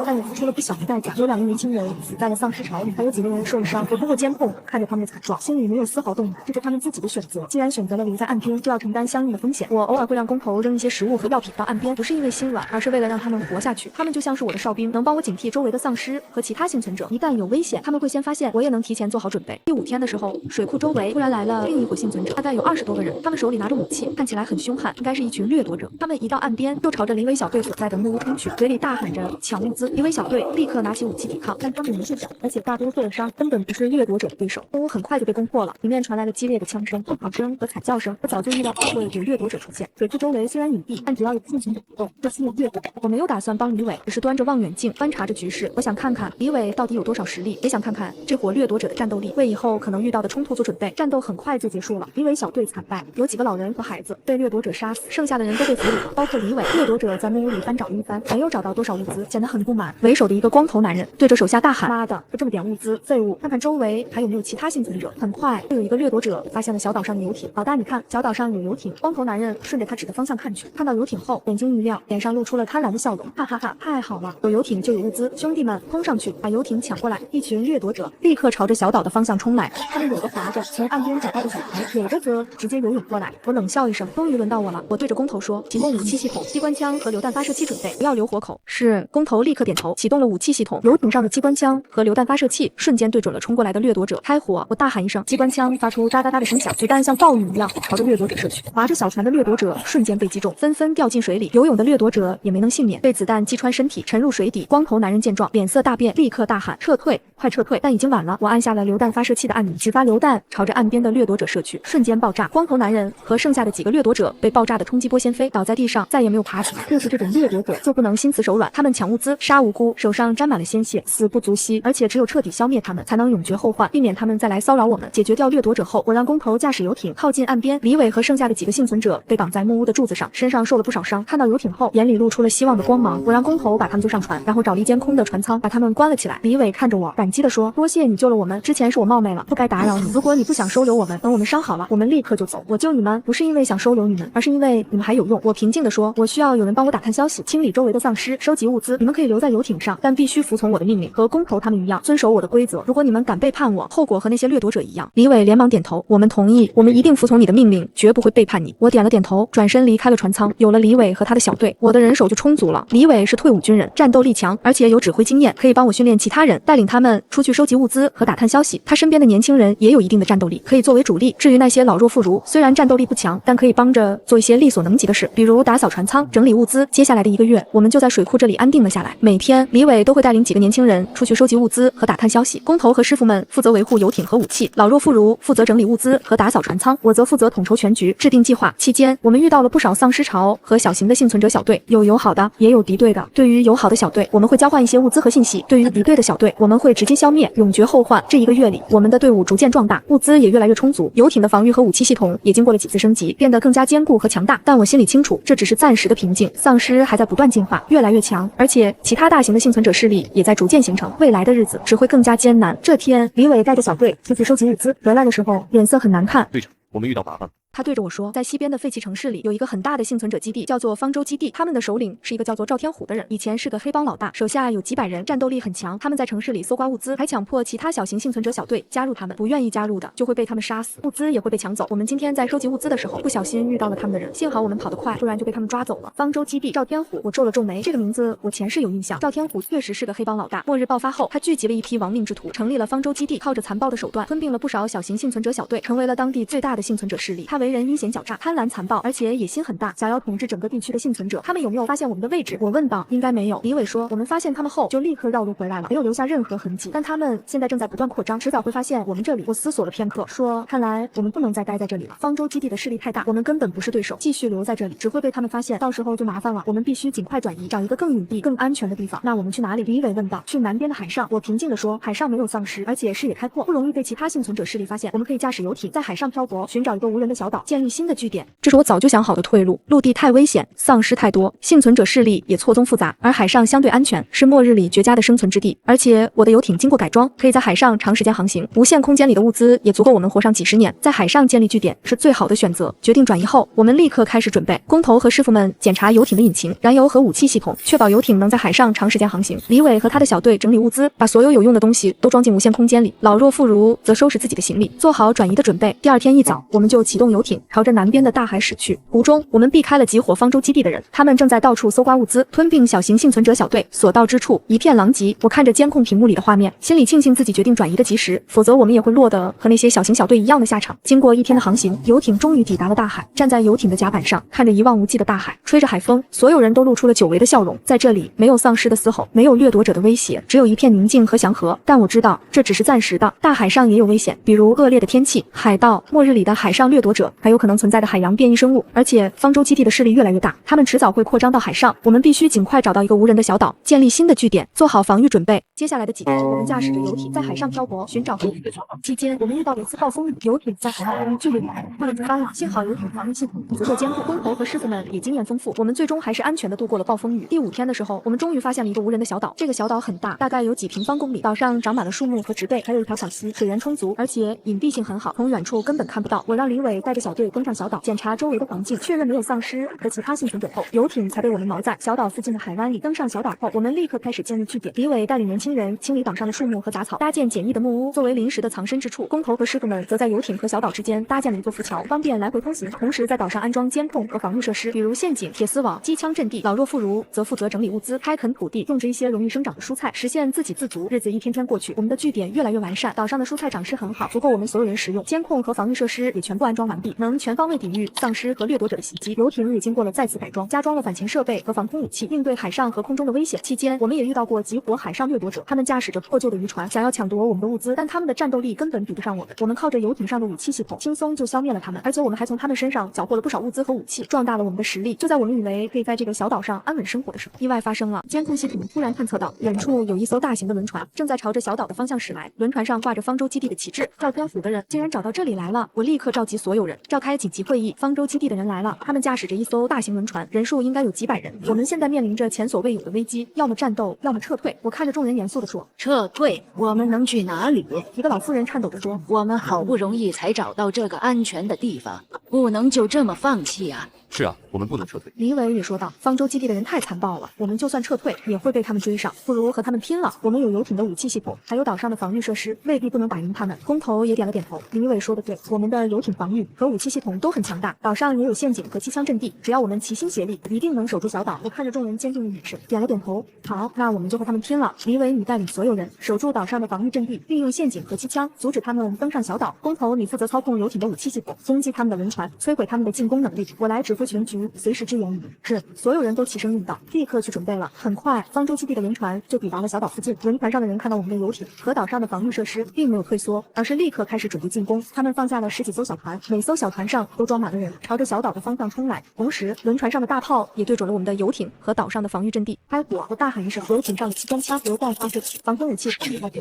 但也付出了不小的代价。有2个年轻人死在了丧尸潮里，还有几个人受了伤。我通过监控看着他们的惨状，心里没有丝毫动摇，这是他们自己的选择。既然选择了留在岸边，就要承担担相应的风险。我偶尔会让工头扔一些食物和药品到岸边，不是因为心软，而是为了让他们活下去。他们就像是我的哨兵，能帮我警惕周围的丧尸和其他幸存者。一旦有危险，他们会先发现，我也能提前做好准备。第5天的时候，水库周围突然来了另一伙幸存者，大概有20多个人，他们手里拿着武器，看起来很凶悍，应该是一群掠夺者。他们一到岸边，就朝着李伟小队所在的木屋冲去，嘴里大喊着抢物资。李伟小队立刻拿起武器抵抗，但他们年纪小，而且大多受了伤，根本不是掠夺者的对手。木屋很快就被攻破了，里面传来了激烈的枪声、奔跑声和惨叫声。我早就预料会有掠夺者出现。水库周围虽然隐蔽，但只要有幸存者活动，就吸引掠夺者。我没有打算帮李伟，只是端着望远镜观察着局势。我想看看李伟到底有多少实力，也想看看这伙掠夺者的战斗力，为以后可能遇到的冲突做准备。战斗很快就结束了，李伟小队惨败，有几个老人和孩子被掠夺者杀死，剩下的人都被俘虏，包括李伟。掠夺者在木屋里翻找了一番，没有找到多少物资，显得很不满。为首的一个光头男人对着手下大喊：“妈的，就这么点物资，废物！看看周围还有没有其他幸存者。”很快，又有一个掠夺者发现了小岛上的游艇。老大，你看，小岛上有游艇。光头男人顺着他指的方向看去，看到游艇后，眼睛一亮，脸上露出了贪婪的笑容。哈哈哈，太好了，有游艇就有物资，兄弟们，冲上去，把游艇抢过来！一群掠夺者立刻朝着小岛的方向冲来，他们有的划着从岸边找到的水台，有的则直接游泳过来。我冷笑一声，终于轮到我了。我对着工头说：“启动武器系统，机关枪和榴弹发射器准备，不要留活口。”是。工头立刻点头，启动了武器系统。游艇上的机关枪和榴弹发射器瞬间对准了冲过来的掠夺者，开火！我大喊一声，机关枪发出哒哒哒的声响，子弹像暴雨一样朝着掠夺者射去。划着小船的掠夺者瞬间被击中，纷纷掉进水里。游泳的掠夺者也没能幸免，被子弹击穿身体，沉入水底。光头男人见状，脸色大变，立刻大喊：“撤退！快撤退！”但已经晚了。我按下了榴弹发射器的按钮，几发榴弹朝着岸边的掠夺者射去，瞬间爆炸。光头男人和剩下的几个掠夺者被爆炸的冲击波掀飞，倒在地上，再也没有爬起来。就是这种掠夺者就不能心慈手软，他们抢物资、杀无辜，手上沾满了鲜血，死不足惜。而且只有彻底消灭他们，才能永绝后患，避免他们再来骚扰我们。解决掉掠夺者后，我让工头驾驶游艇靠近岸边。李伟和剩下的几个幸存者被绑在木屋的柱子上，身上受了不少伤。看到游艇后，眼里露出了希望的光芒。我让工头把他们救上船，然后找了一间空的船舱，把他们关了起来。李伟看着我，感激地说：“多谢你救了我们，之前是我冒昧了，不该打扰你。如果你不想收留我们，等我们伤好了，我们立刻就走。我救你们不是因为想收留你们，而是因为你们还有用。”我平静地说：“我需要有人帮我打探消息，清理周围的丧尸，收集物资。你们可以留在游艇上，但必须服从我的命令，和工头他们一样，遵守我的规则。如果你们敢背叛我，后果和那些掠夺者一样。”李伟连忙点头：“我们同意，我们一定服从你的命令，绝不会背叛你。”我点了点头，转身离开了船舱。有了李伟和他的小队，我的人手就充足了。李伟是退伍军人，战斗力强，而且有指挥经验，可以帮我训练其他人，带领他们出去收集物资和打探消息。他身边的年轻人也有一定的战斗力，可以作为主力。至于那些老弱妇孺，虽然战斗力不强，但可以帮着做一些力所能及的事，比如打扫船舱、整理物资。接下来的1个月，我们就在水库这里安定了下来。每天，李伟都会带领几个年轻人出去收集物资和打探消息。工头和师傅们负责维护游艇和武器，老弱妇孺负责整理物资和打扫船舱，我则负责统筹全局、制定计划。期间，我们遇到了不少丧尸潮和小型的幸存者小队，有友好的，也有敌对的。对于友好的小队，我们会交换一些物资和信息；对于敌对的小队，我们会直接消灭，永绝后患。这1个月里，我们的队伍逐渐壮大，物资也越来越充足，游艇的防御和武器系统也经过了几次升级，变得更加坚固和强大。但我心里清楚，这只是暂时的瓶颈，丧尸还在不断进化，越来越强，而且其他大型的幸存者势力也在逐渐形成，未来的日子只会更加艰难。这天，李伟带着小队出去收集物资，回来的时候脸色很难看。队长，我们遇到麻烦了。他对着我说，在西边的废弃城市里有一个很大的幸存者基地，叫做方舟基地。他们的首领是一个叫做赵天虎的人，以前是个黑帮老大，手下有几百人，战斗力很强。他们在城市里搜刮物资，还强迫其他小型幸存者小队加入他们，不愿意加入的就会被他们杀死，物资也会被抢走。我们今天在收集物资的时候，不小心遇到了他们的人，幸好我们跑得快，不然就被他们抓走了。方舟基地，赵天虎，我皱了皱眉，这个名字我前世有印象。赵天虎确实是个黑帮老大。末日爆发后，他聚集了一批亡命之徒，成立了方舟基地，靠着残暴的手段吞并了不少小型幸存者小队，成为了当地最大的幸存者势力。他为人阴险狡诈，贪婪残暴，而且野心很大，想要统治整个地区的幸存者。他们有没有发现我们的位置？我问道。应该没有。李伟说，我们发现他们后就立刻绕路回来了，没有留下任何痕迹。但他们现在正在不断扩张，迟早会发现我们这里。我思索了片刻，说，看来我们不能再待在这里了。方舟基地的势力太大，我们根本不是对手，继续留在这里只会被他们发现，到时候就麻烦了。我们必须尽快转移，找一个更隐蔽、更安全的地方。那我们去哪里？李伟问道。去南边的海上。我平静地说，海上没有丧尸，而且视野开阔，不容易被其他幸存者势力发现。我们可以驾驶游艇在海上漂泊，寻找一个无人的小岛，建立新的据点。这是我早就想好的退路。陆地太危险，丧尸太多，幸存者势力也错综复杂，而海上相对安全，是末日里绝佳的生存之地。而且我的游艇经过改装，可以在海上长时间航行，无限空间里的物资也足够我们活上几十年。在海上建立据点是最好的选择。决定转移后，我们立刻开始准备。工头和师傅们检查游艇的引擎、燃油和武器系统，确保游艇能在海上长时间航行。李伟和他的小队整理物资，把所有有用的东西都装进无限空间里。老弱妇孺则收拾自己的行李，做好转移的准备。第2天一早，我们就启动游游艇朝着南边的大海驶去。途中，我们避开了集火方舟基地的人，他们正在到处搜刮物资，吞并小型幸存者小队。所到之处一片狼藉。我看着监控屏幕里的画面，心里庆幸自己决定转移的及时，否则我们也会落得和那些小型小队一样的下场。经过一天的航行，游艇终于抵达了大海。站在游艇的甲板上，看着一望无际的大海，吹着海风，所有人都露出了久违的笑容。在这里，没有丧尸的嘶吼，没有掠夺者的威胁，只有一片宁静和祥和。但我知道，这只是暂时的。大海上也有危险，比如恶劣的天气、海盗、末日里的海上掠夺者，还有可能存在的海洋变异生物。而且，方舟基地的势力越来越大，他们迟早会扩张到海上。我们必须尽快找到一个无人的小岛，建立新的据点，做好防御准备。接下来的几天，我们驾驶着游艇在海上漂泊，寻找合理的期间，我们遇到了一次暴风雨，游艇在海岸中剧烈摇晃，快要翻了。幸好游艇防御系统足够坚固，工头和师傅们也经验丰富，我们最终还是安全的度过了暴风雨。第5天的时候，我们终于发现了一个无人的小岛。这个小岛很大，大概有几平方公里，岛上长满了树木和植被，还有一条小溪，水源充足，而且隐蔽性很好，从远处根本看不到。我让李伟带着小队登上小岛，检查周围的环境，确认没有丧尸和其他幸存者后，游艇才被我们锚在小岛附近的海湾里。登上小岛后，我们立刻开始建立据点。李伟带领年轻人清理岛上的树木和杂草，搭建简易的木屋作为临时的藏身之处。工头和师傅们则在游艇和小岛之间搭建了一座浮桥，方便来回通行。同时在岛上安装监控和防御设施，比如陷阱、铁丝网、机枪阵地。老弱妇孺则负责整理物资、开垦土地，种植一些容易生长的蔬菜，实现自给自足。日子一天天过去，我们的据点越来越完善，岛上的蔬菜长势很好，足够我们所有人食用。监控和防御设施也全部安装完毕，能全方位抵御丧尸和掠夺者的袭击。游艇也经过了再次改装，加装了反潜设备和防空武器，应对海上和空中的危险。期间，我们也遇到过集火海上掠夺者，他们驾驶着破旧的渔船，想要抢夺我们的物资，但他们的战斗力根本比不上我们。我们靠着游艇上的武器系统，轻松就消灭了他们，而且我们还从他们身上缴获了不少物资和武器，壮大了我们的实力。就在我们以为可以在这个小岛上安稳生活的时候，意外发生了。监控系统突然探测到远处有一艘大型的轮船正在朝着小岛的方向驶来，轮船上挂着方舟基地的旗帜。赵天虎的人竟然找到这里来了，我立刻召集所有人召开紧急会议。方舟基地的人来了，他们驾驶着一艘大型轮船，人数应该有几百人。我们现在面临着前所未有的危机，要么战斗，要么撤退。我看着众人严肃地说：撤退？我们能去哪里？一个老妇人颤抖着说：我们好不容易才找到这个安全的地方，不能就这么放弃啊！是啊，我们不能撤退。李伟也说道：方舟基地的人太残暴了，我们就算撤退也会被他们追上，不如和他们拼了。我们有游艇的武器系统，还有岛上的防御设施，未必不能打赢他们。工头也点了点头。李伟说的对，我们的游艇防御和武器系统都很强大，岛上也有陷阱和机枪阵地，只要我们齐心协力，一定能守住小岛。我看着众人坚定的眼神，点了点头。好，那我们就和他们拼了。李伟，你带领所有人守住岛上的防御阵地，利用陷阱和机枪阻止他们登上小岛。工头，你负责操控游艇的武器系统，攻击他们的轮船，摧毁他们的进攻能力。我来指挥全局，随时支援你。是，所有人都齐声应道，立刻去准备了。很快，方舟基地的轮船就抵达了小岛附近。轮船上的人看到我们的游艇和岛上的防御设施，并没有退缩，而是立刻开始准备进攻。他们放下了10几艘小船，每艘小船上都装满了人，朝着小岛的方向冲来。同时，轮船上的大炮也对准了我们的游艇和岛上的防御阵地。开火！我大喊一声，游艇上的机关枪、榴弹发射器、防空武器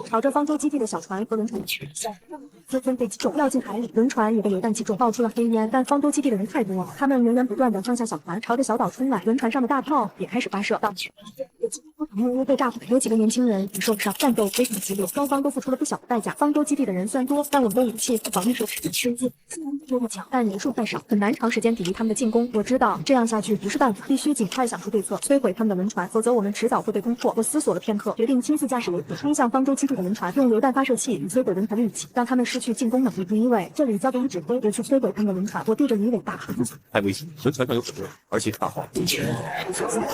朝着方舟基地的小船和轮船纷纷被击中，掉进海里。轮船也被榴弹击中，爆出了黑烟。但方舟基地的人太多了，他们源源不断地上下小船，朝着小岛冲来。轮船上的大炮也开始发射，木屋被炸毁，有几个年轻人也受伤，战斗非常激烈，双方都付出了不小的代价。方舟基地的人虽然多，但我们的武器和防御设施虽然多么强，但人数太少，很难长时间抵御他们的进攻。我知道这样下去不是办法，必须尽快想出对策，摧毁他们的轮船，否则我们迟早会被攻破。我思索了片刻，决定亲自驾驶游艇冲向方舟基地的轮船，用榴弹发射器与摧毁轮船的武器，让他们失去进攻能力。李伟，这里交给你指挥，我去摧毁他们的轮船。我对着李伟大喊：太危险，轮船上有很多人，而且大炮。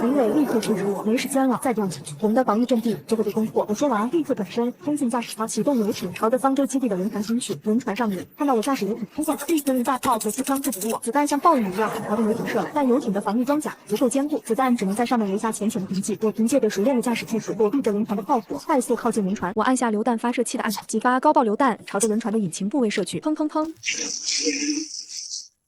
李伟立刻制止我，没时间了，再这样下去，我们的防御阵地就会被攻破。我说完，立刻转身冲进驾驶舱，启动游艇，朝着方舟基地的轮船冲去。轮船上的人看到我驾驶游艇冲向，立刻用大炮和机枪制止我，子弹像暴雨一样朝着游艇射来，但游艇的防御装甲足够坚固，子弹只能在上面留下浅浅的痕迹。我凭借着熟练的驾驶技术，躲避着轮船的炮火，快速靠近轮船。我按下榴弹发射器的按钮，几发高爆榴弹朝着轮船的引擎部位射去，砰砰砰。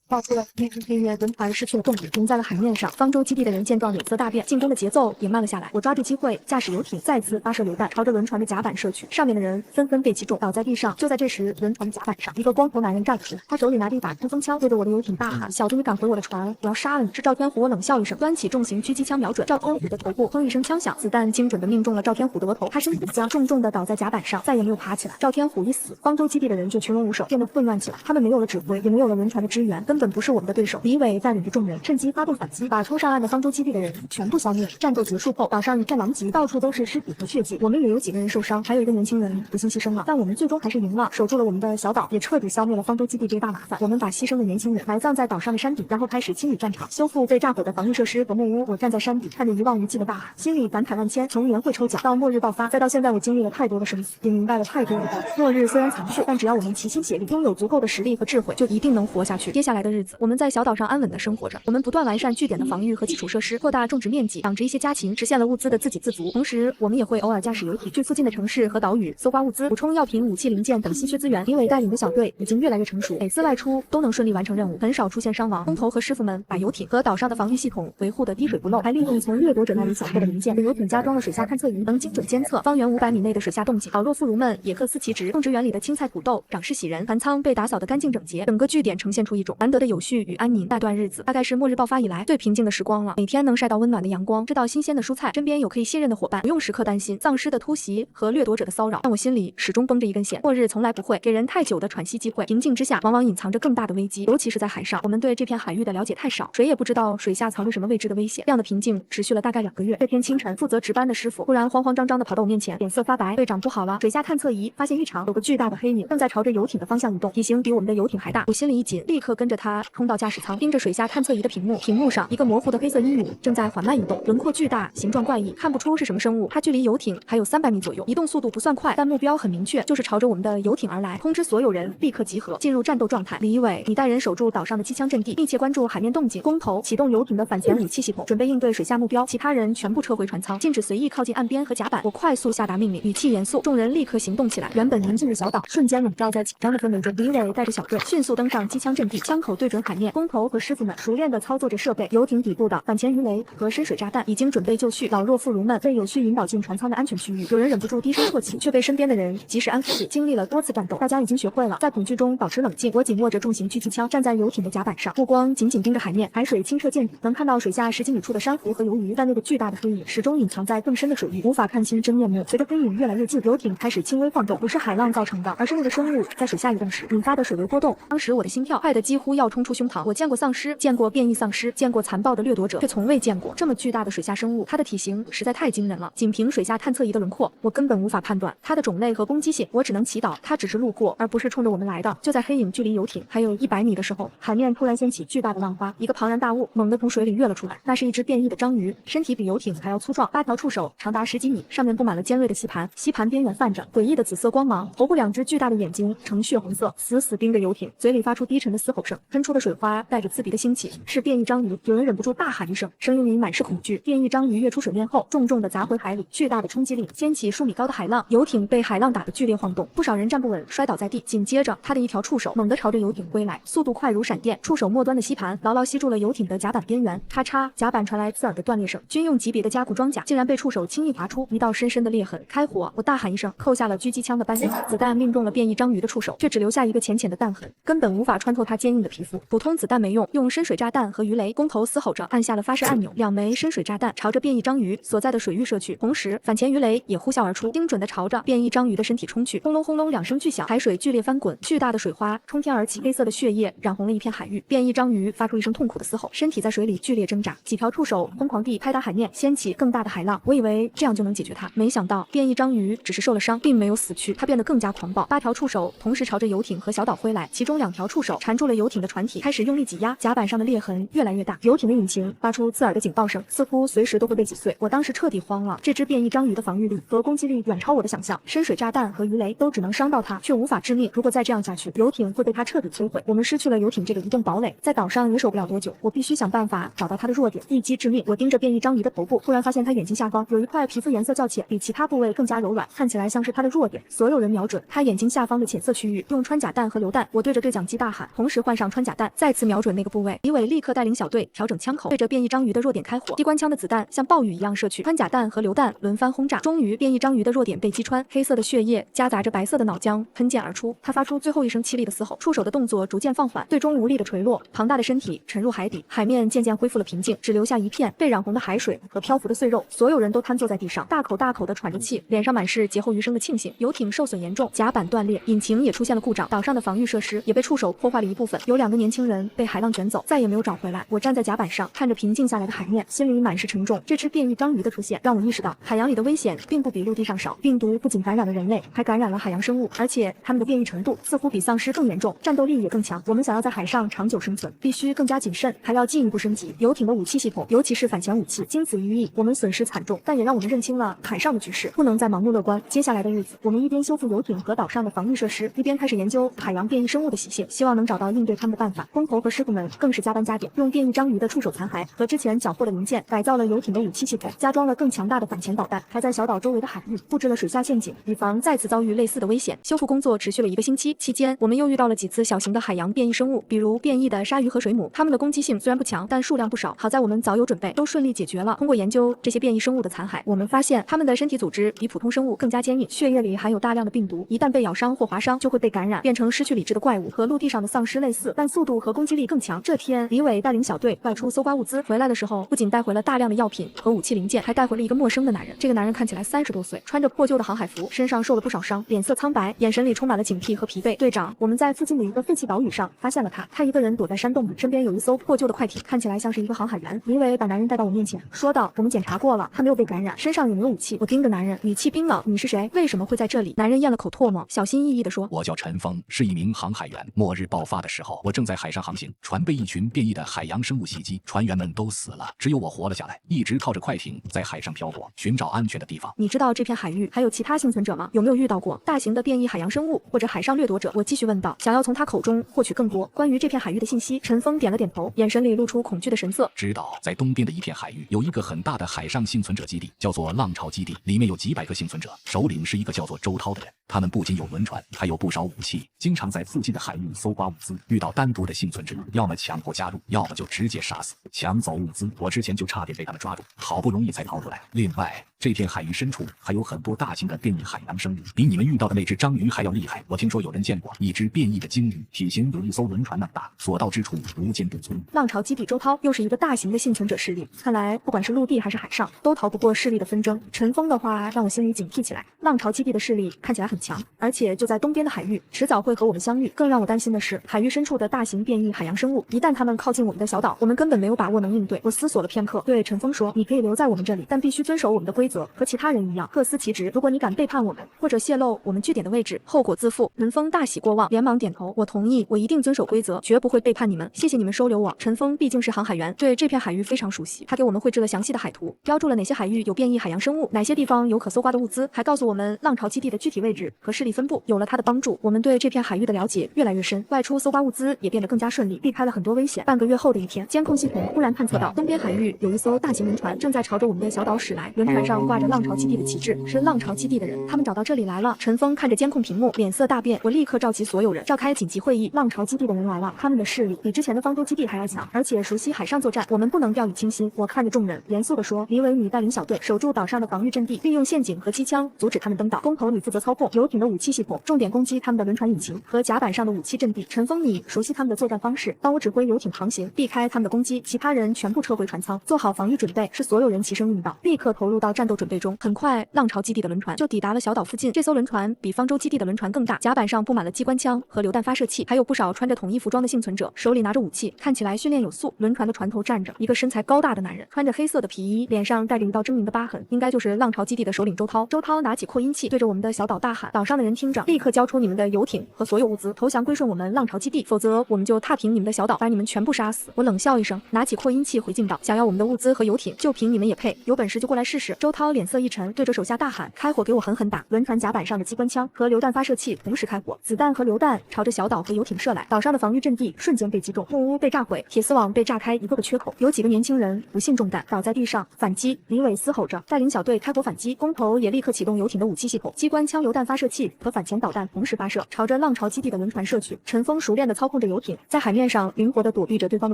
爆出了一片黑烟，轮船失去了动力，停在了海面上。方舟基地的人见状脸色大变，进攻的节奏也慢了下来。我抓住机会，驾驶游艇再次发射榴弹，朝着轮船的甲板射去。上面的人纷纷被击中，倒在地上。就在这时，轮船的甲板上，一个光头男人站了出来，他手里拿着一把冲锋枪，对着我的游艇大喊：“小子，你敢回我的船，我要杀了你！”是赵天虎。我冷笑一声，端起重型狙击枪瞄准赵天虎的头部，砰一声枪响，子弹精准的命中了赵天虎的额头。他身体僵，重重的倒在甲板上，再也没有爬起来。赵天虎一死，方舟基地的人就群龙无首，变得混乱起来。他们没有了指挥，也没有了轮船的支援，根根本不是我们的对手。李伟带领着众人趁机发动反击，把冲上岸的方舟基地的人全部消灭。战斗结束后，岛上一片狼藉，到处都是尸体和血迹，我们也有几个人受伤，还有一个年轻人不幸牺牲了。但我们最终还是赢了，守住了我们的小岛，也彻底消灭了方舟基地这个大麻烦。我们把牺牲的年轻人埋葬在岛上的山顶，然后开始清理战场，修复被炸毁的防御设施和木屋。我站在山底，看着一望无际的大海，心里感慨万千。从年会抽奖到末日爆发，再到现在，我经历了太多的生死，也明白了太多的道理。末日虽然残酷，但只要我们齐心协力，拥有足够的实力和智慧，就一定能活下去。接下来的日子，我们在小岛上安稳地生活着。我们不断完善据点的防御和基础设施，扩大种植面积，养殖一些家禽，实现了物资的自给自足。同时，我们也会偶尔驾驶游艇去附近的城市和岛屿搜刮物资，补充药品、武器零件等稀缺资源。李伟带领的小队已经越来越成熟，每次外出都能顺利完成任务，很少出现伤亡。工头和师傅们把游艇和岛上的防御系统维护得滴水不漏，还利用从掠夺者那里抢获的零件，给游艇加装了水下探测仪，能精准监测方圆500米内的水下动静。老弱妇孺们也各司其职，种植园里的青菜、土豆长势喜人，船舱被打扫得干净整洁，整个据点呈现出一种难得的有序与安宁。那段日子大概是末日爆发以来最平静的时光了，每天能晒到温暖的阳光，吃到新鲜的蔬菜，身边有可以信任的伙伴，不用时刻担心丧尸的突袭和掠夺者的骚扰，但我心里始终绷着一根弦。末日从来不会给人太久的喘息机会，平静之下往往隐藏着更大的危机，尤其是在海上，我们对这片海域的了解太少，谁也不知道水下藏着什么未知的危险。这样的平静持续了大概2个月。这天清晨，负责值班的师傅突然慌慌张张地跑到我面前，脸色发白：“队长，不好了！水下探测仪发现异常，有个巨大的黑影正在朝着游艇的方向移动，体型比我们的游艇还大。”我心里一紧，立刻跟着他冲到驾驶舱，盯着水下探测仪的屏幕，屏幕上一个模糊的黑色阴影正在缓慢移动，轮廓巨大，形状怪异，看不出是什么生物。它距离游艇还有300米左右，移动速度不算快，但目标很明确，就是朝着我们的游艇而来。通知所有人立刻集合，进入战斗状态。李伟，你带人守住岛上的机枪阵地，密切关注海面动静。工头，启动游艇的反潜武器系统，准备应对水下目标。其他人全部撤回船舱，禁止随意靠近岸边和甲板。我快速下达命令，语气严肃，众人立刻行动起来。原本宁静的小岛瞬间笼罩在紧张的氛围中。李伟带着小队迅速登上机枪阵地，枪口对准海面。工头和师傅们熟练地操作着设备，游艇底部的反潜鱼雷和深水炸弹已经准备就绪。老弱妇孺们被有序引导进船舱的安全区域，有人忍不住低声啜泣，却被身边的人及时安抚。经历了多次战斗，大家已经学会了在恐惧中保持冷静。我紧握着重型狙击枪，站在游艇的甲板上，目光紧紧盯着海面。海水清澈见底，能看到水下10几米处的珊瑚和鱿鱼，但那个巨大的黑影始终隐藏在更深的水域，无法看清真面目。随着黑影越来越近，游艇开始轻微晃动，不是海浪造成的，而是那个生物在水下移动时引发的水流波动。当时我的心跳快得几乎要冲出胸膛。我见过丧尸，见过变异丧尸，见过残暴的掠夺者，却从未见过这么巨大的水下生物。它的体型实在太惊人了，仅凭水下探测仪的轮廓，我根本无法判断它的种类和攻击性。我只能祈祷它只是路过，而不是冲着我们来的。就在黑影距离游艇还有100米的时候，海面突然掀起巨大的浪花，一个庞然大物猛地从水里跃了出来。那是一只变异的章鱼，身体比游艇还要粗壮，8条触手长达10几米，上面布满了尖锐的吸盘，吸盘边缘泛着诡异的紫色光芒，头部2只巨大的眼睛呈血红色，死死盯着游艇，嘴里发出低沉的嘶吼声，喷出的水花带着刺鼻的腥气。是变异章鱼！有人忍不住大喊一声，声音里满是恐惧。变异章鱼跃出水面后，重重地砸回海里，巨大的冲击力掀起数米高的海浪，游艇被海浪打得剧烈晃动，不少人站不稳，摔倒在地。紧接着，他的一条触手猛地朝着游艇挥来，速度快如闪电，触手末端的吸盘牢牢吸住了游艇的甲板边缘，咔嚓，甲板传来刺耳的断裂声。军用级别的加固装甲竟然被触手轻易划出一道深深的裂痕。开火！我大喊一声，扣下了狙击枪的扳机，子弹命中了变异章鱼的触手，却只留下一个浅浅的弹痕，根本无法穿透它坚硬的皮肤。普通子弹没用，用深水炸弹和鱼雷。工头嘶吼着按下了发射按钮，2枚深水炸弹朝着变异章鱼所在的水域射去，同时反潜鱼雷也呼啸而出，精准地朝着变异章鱼的身体冲去。轰隆轰隆2声巨响，海水剧烈翻滚，巨大的水花冲天而起，黑色的血液染红了一片海域。变异章鱼发出一声痛苦的嘶吼，身体在水里剧烈挣扎，几条触手疯狂地拍打海面，掀起更大的海浪。我以为这样就能解决它，没想到变异章鱼只是受了伤，并没有死去，它变得更加狂暴。8条触手同时朝着游艇和小岛挥来，其中2条触手缠住了游艇的船体，开始用力挤压，甲板上的裂痕越来越大，游艇的引擎发出刺耳的警报声，似乎随时都会被挤碎。我当时彻底慌了，这只变异章鱼的防御力和攻击力远超我的想象，深水炸弹和鱼雷都只能伤到它，却无法致命。如果再这样下去，游艇会被它彻底摧毁。我们失去了游艇这个移动堡垒，在岛上也守不了多久。我必须想办法找到它的弱点，一击致命。我盯着变异章鱼的头部，突然发现它眼睛下方有一块皮肤颜色较浅，比其他部位更加柔软，看起来像是它的弱点。所有人瞄准它眼睛下方的浅色区域，用穿甲弹和榴弹。我对着对讲机大喊，同时换上穿甲弹，再次瞄准那个部位。李伟立刻带领小队调整枪口，对着变异章鱼的弱点开火。机关枪的子弹像暴雨一样射去，穿甲弹和榴弹轮番轰炸。终于，变异章鱼的弱点被击穿，黑色的血液夹杂着白色的脑浆喷溅而出。它发出最后一声凄厉的嘶吼，触手的动作逐渐放缓，最终无力的垂落，庞大的身体沉入海底，海面渐渐恢复了平静，只留下一片被染红的海水和漂浮的碎肉。所有人都瘫坐在地上，大口大口地喘着气，脸上满是劫后余生的庆幸。游艇受损严重，甲板断裂，引擎也出现了故障，岛上的防御设施也被触手破坏了一部分，有2个年轻人被海浪卷走，再也没有找回来。我站在甲板上，看着平静下来的海面，心里满是沉重。这只变异章鱼的出现，让我意识到海洋里的危险并不比陆地上少。病毒不仅感染了人类，还感染了海洋生物，而且它们的变异程度似乎比丧尸更严重，战斗力也更强。我们想要在海上长久生存，必须更加谨慎，还要进一步升级游艇的武器系统，尤其是反潜武器。经此一役，我们损失惨重，但也让我们认清了海上的局势，不能再盲目乐观。接下来的日子，我们一边修复游艇和岛上的防御设施，一边开始研究海洋变异生物的习性，希望能找到应对它们的办法。工头和师傅们更是加班加点，用变异章鱼的触手残骸和之前缴获的零件改造了游艇的武器系统，加装了更强大的反潜导弹，还在小岛周围的海域布置了水下陷阱，以防再次遭遇类似的危险。修复工作持续了1个星期，期间我们又遇到了几次小型的海洋变异生物，比如变异的鲨鱼和水母，它们的攻击性虽然不强，但数量不少。好在我们早有准备，都顺利解决了。通过研究这些变异生物的残骸，我们发现它们的身体组织比普通生物更加坚硬，血液里含有大量的病毒，一旦被咬伤或划伤，就会被感染，变成失去理智的怪物，和陆地上的丧尸类似，但速度和攻击力更强。这天，李伟带领小队外出搜刮物资，回来的时候不仅带回了大量的药品和武器零件，还带回了一个陌生的男人。这个男人看起来30多岁，穿着破旧的航海服，身上受了不少伤，脸色苍白，眼神里充满了警惕和疲惫。队长，我们在附近的一个废弃岛屿上发现了他，他一个人躲在山洞里，身边有一艘破旧的快艇，看起来像是一个航海员。李伟把男人带到我面前，说道：“我们检查过了，他没有被感染，身上也没有武器。”我盯着男人，语气冰冷：“你是谁？为什么会在这里？”男人咽了口唾沫，小心翼翼地说：“我叫陈峰，是一名航海员。末日爆发的时候，我正在海上航行，船被一群变异的海洋生物袭击，船员们都死了，只有我活了下来，一直靠着快艇在海上漂泊，寻找安全的地方。”你知道这片海域还有其他幸存者吗？有没有遇到过大型的变异海洋生物或者海上掠夺者？我继续问道，想要从他口中获取更多关于这片海域的信息。陈峰点了点头，眼神里露出恐惧的神色。知道，在东边的一片海域有一个很大的海上幸存者基地，叫做浪潮基地，里面有几百个幸存者，首领是一个叫做周涛的人。他们不仅有轮船，还有不少武器，经常在附近的海域搜刮物资。遇到单独的幸存者，要么强迫加入，要么就直接杀死，抢走物资。我之前就差点被他们抓住，好不容易才逃出来。另外，这片海域深处还有很多大型的变异海洋生物，比你们遇到的那只章鱼还要厉害。我听说有人见过一只变异的鲸鱼，体型有一艘轮船那么大，所到之处无坚不摧。浪潮基地周涛又是一个大型的幸存者势力，看来不管是陆地还是海上，都逃不过势力的纷争。陈峰的话让我心里警惕起来，浪潮基地的势力看起来很强，而且就在东边的海域，迟早会和我们相遇。更让我担心的是，海域深处的大型变异海洋生物，一旦他们靠近我们的小岛，我们根本没有把握能应对。我思索了片刻，对陈峰说：“你可以留在我们这里，但必须遵守我们的规则，和其他人一样，各司其职。如果你敢背叛我们，或者泄露我们据点的位置，后果自负。”陈峰大喜过望，连忙点头：“我同意，我一定遵守规则，绝不会背叛你们。谢谢你们收留我。”陈峰毕竟是航海员，对这片海域非常熟悉，他给我们绘制了详细的海图，标注了哪些海域有变异海洋生物，哪些地方有可搜刮的物资，还告诉我们浪潮基地的具体位置和势力分布。有了他的帮助，我们对这片海域的了解越来越深，外出搜刮物资也变得更加顺利，避开了很多危险。半个月后的一天，监控系统忽然探测到东边海域有一艘大型轮船正在朝着我们的小岛驶来，轮船上挂着浪潮基地的旗帜，是浪潮基地的人，他们找到这里来了。陈峰看着监控屏幕，脸色大变，我立刻召集所有人召开紧急会议。浪潮基地的人来了，他们的势力比之前的方舟基地还要强，而且熟悉海上作战，我们不能掉以轻心。我看着众人，严肃地说：“李伟，你带领小队守住岛上的防御阵地，利用陷阱和机枪阻止他们登岛。工头，你负责操控游艇的武器系统，重点攻击他们的轮船引擎和甲板上的武器阵地。陈峰，你熟悉他们的作战方式，帮我指挥游艇航行，避开他们的攻击。其他人全部撤回船舱，做好防御准备。”是所有人齐声应道，立刻投入到战斗准备中。很快，浪潮基地的轮船就抵达了小岛附近。这艘轮船比方舟基地的轮船更大，甲板上布满了机关枪和榴弹发射器，还有不少穿着统一服装的幸存者，手里拿着武器，看起来训练有素。轮船的船头站着一个身材高大的男人，穿着黑色的皮衣，脸上带着一道狰狞的疤痕，应该就是浪潮基地的首领周涛。周涛拿起扩音器，对着我们的小岛大喊：“岛上的人听着，立刻交出你们的游艇和所有物资，投降归顺我们浪潮基地，否则我们就踏平你们的小岛，把你们全部杀死。”我冷笑一声，拿起扩音器回敬道：“想要我们的物资和游艇，就凭你们也配？有本事就过来试试！”周涛脸色一沉，对着手下大喊：“开火，给我狠狠打！”轮船甲板上的机关枪和榴弹发射器同时开火，子弹和榴弹朝着小岛和游艇射来，岛上的防御阵地瞬间被击中，木屋被炸毁，铁丝网被炸开一个个缺口，有几个年轻人不幸中弹，倒在地上。反击！李伟嘶吼着，带领小队开火反击。工头也立刻启动游艇的武器系统，机关枪、榴弹发射器和反潜导弹同时发射，朝着浪潮基地的轮船射去。陈峰熟练地操控着游艇，在海面上灵活地躲避着对方的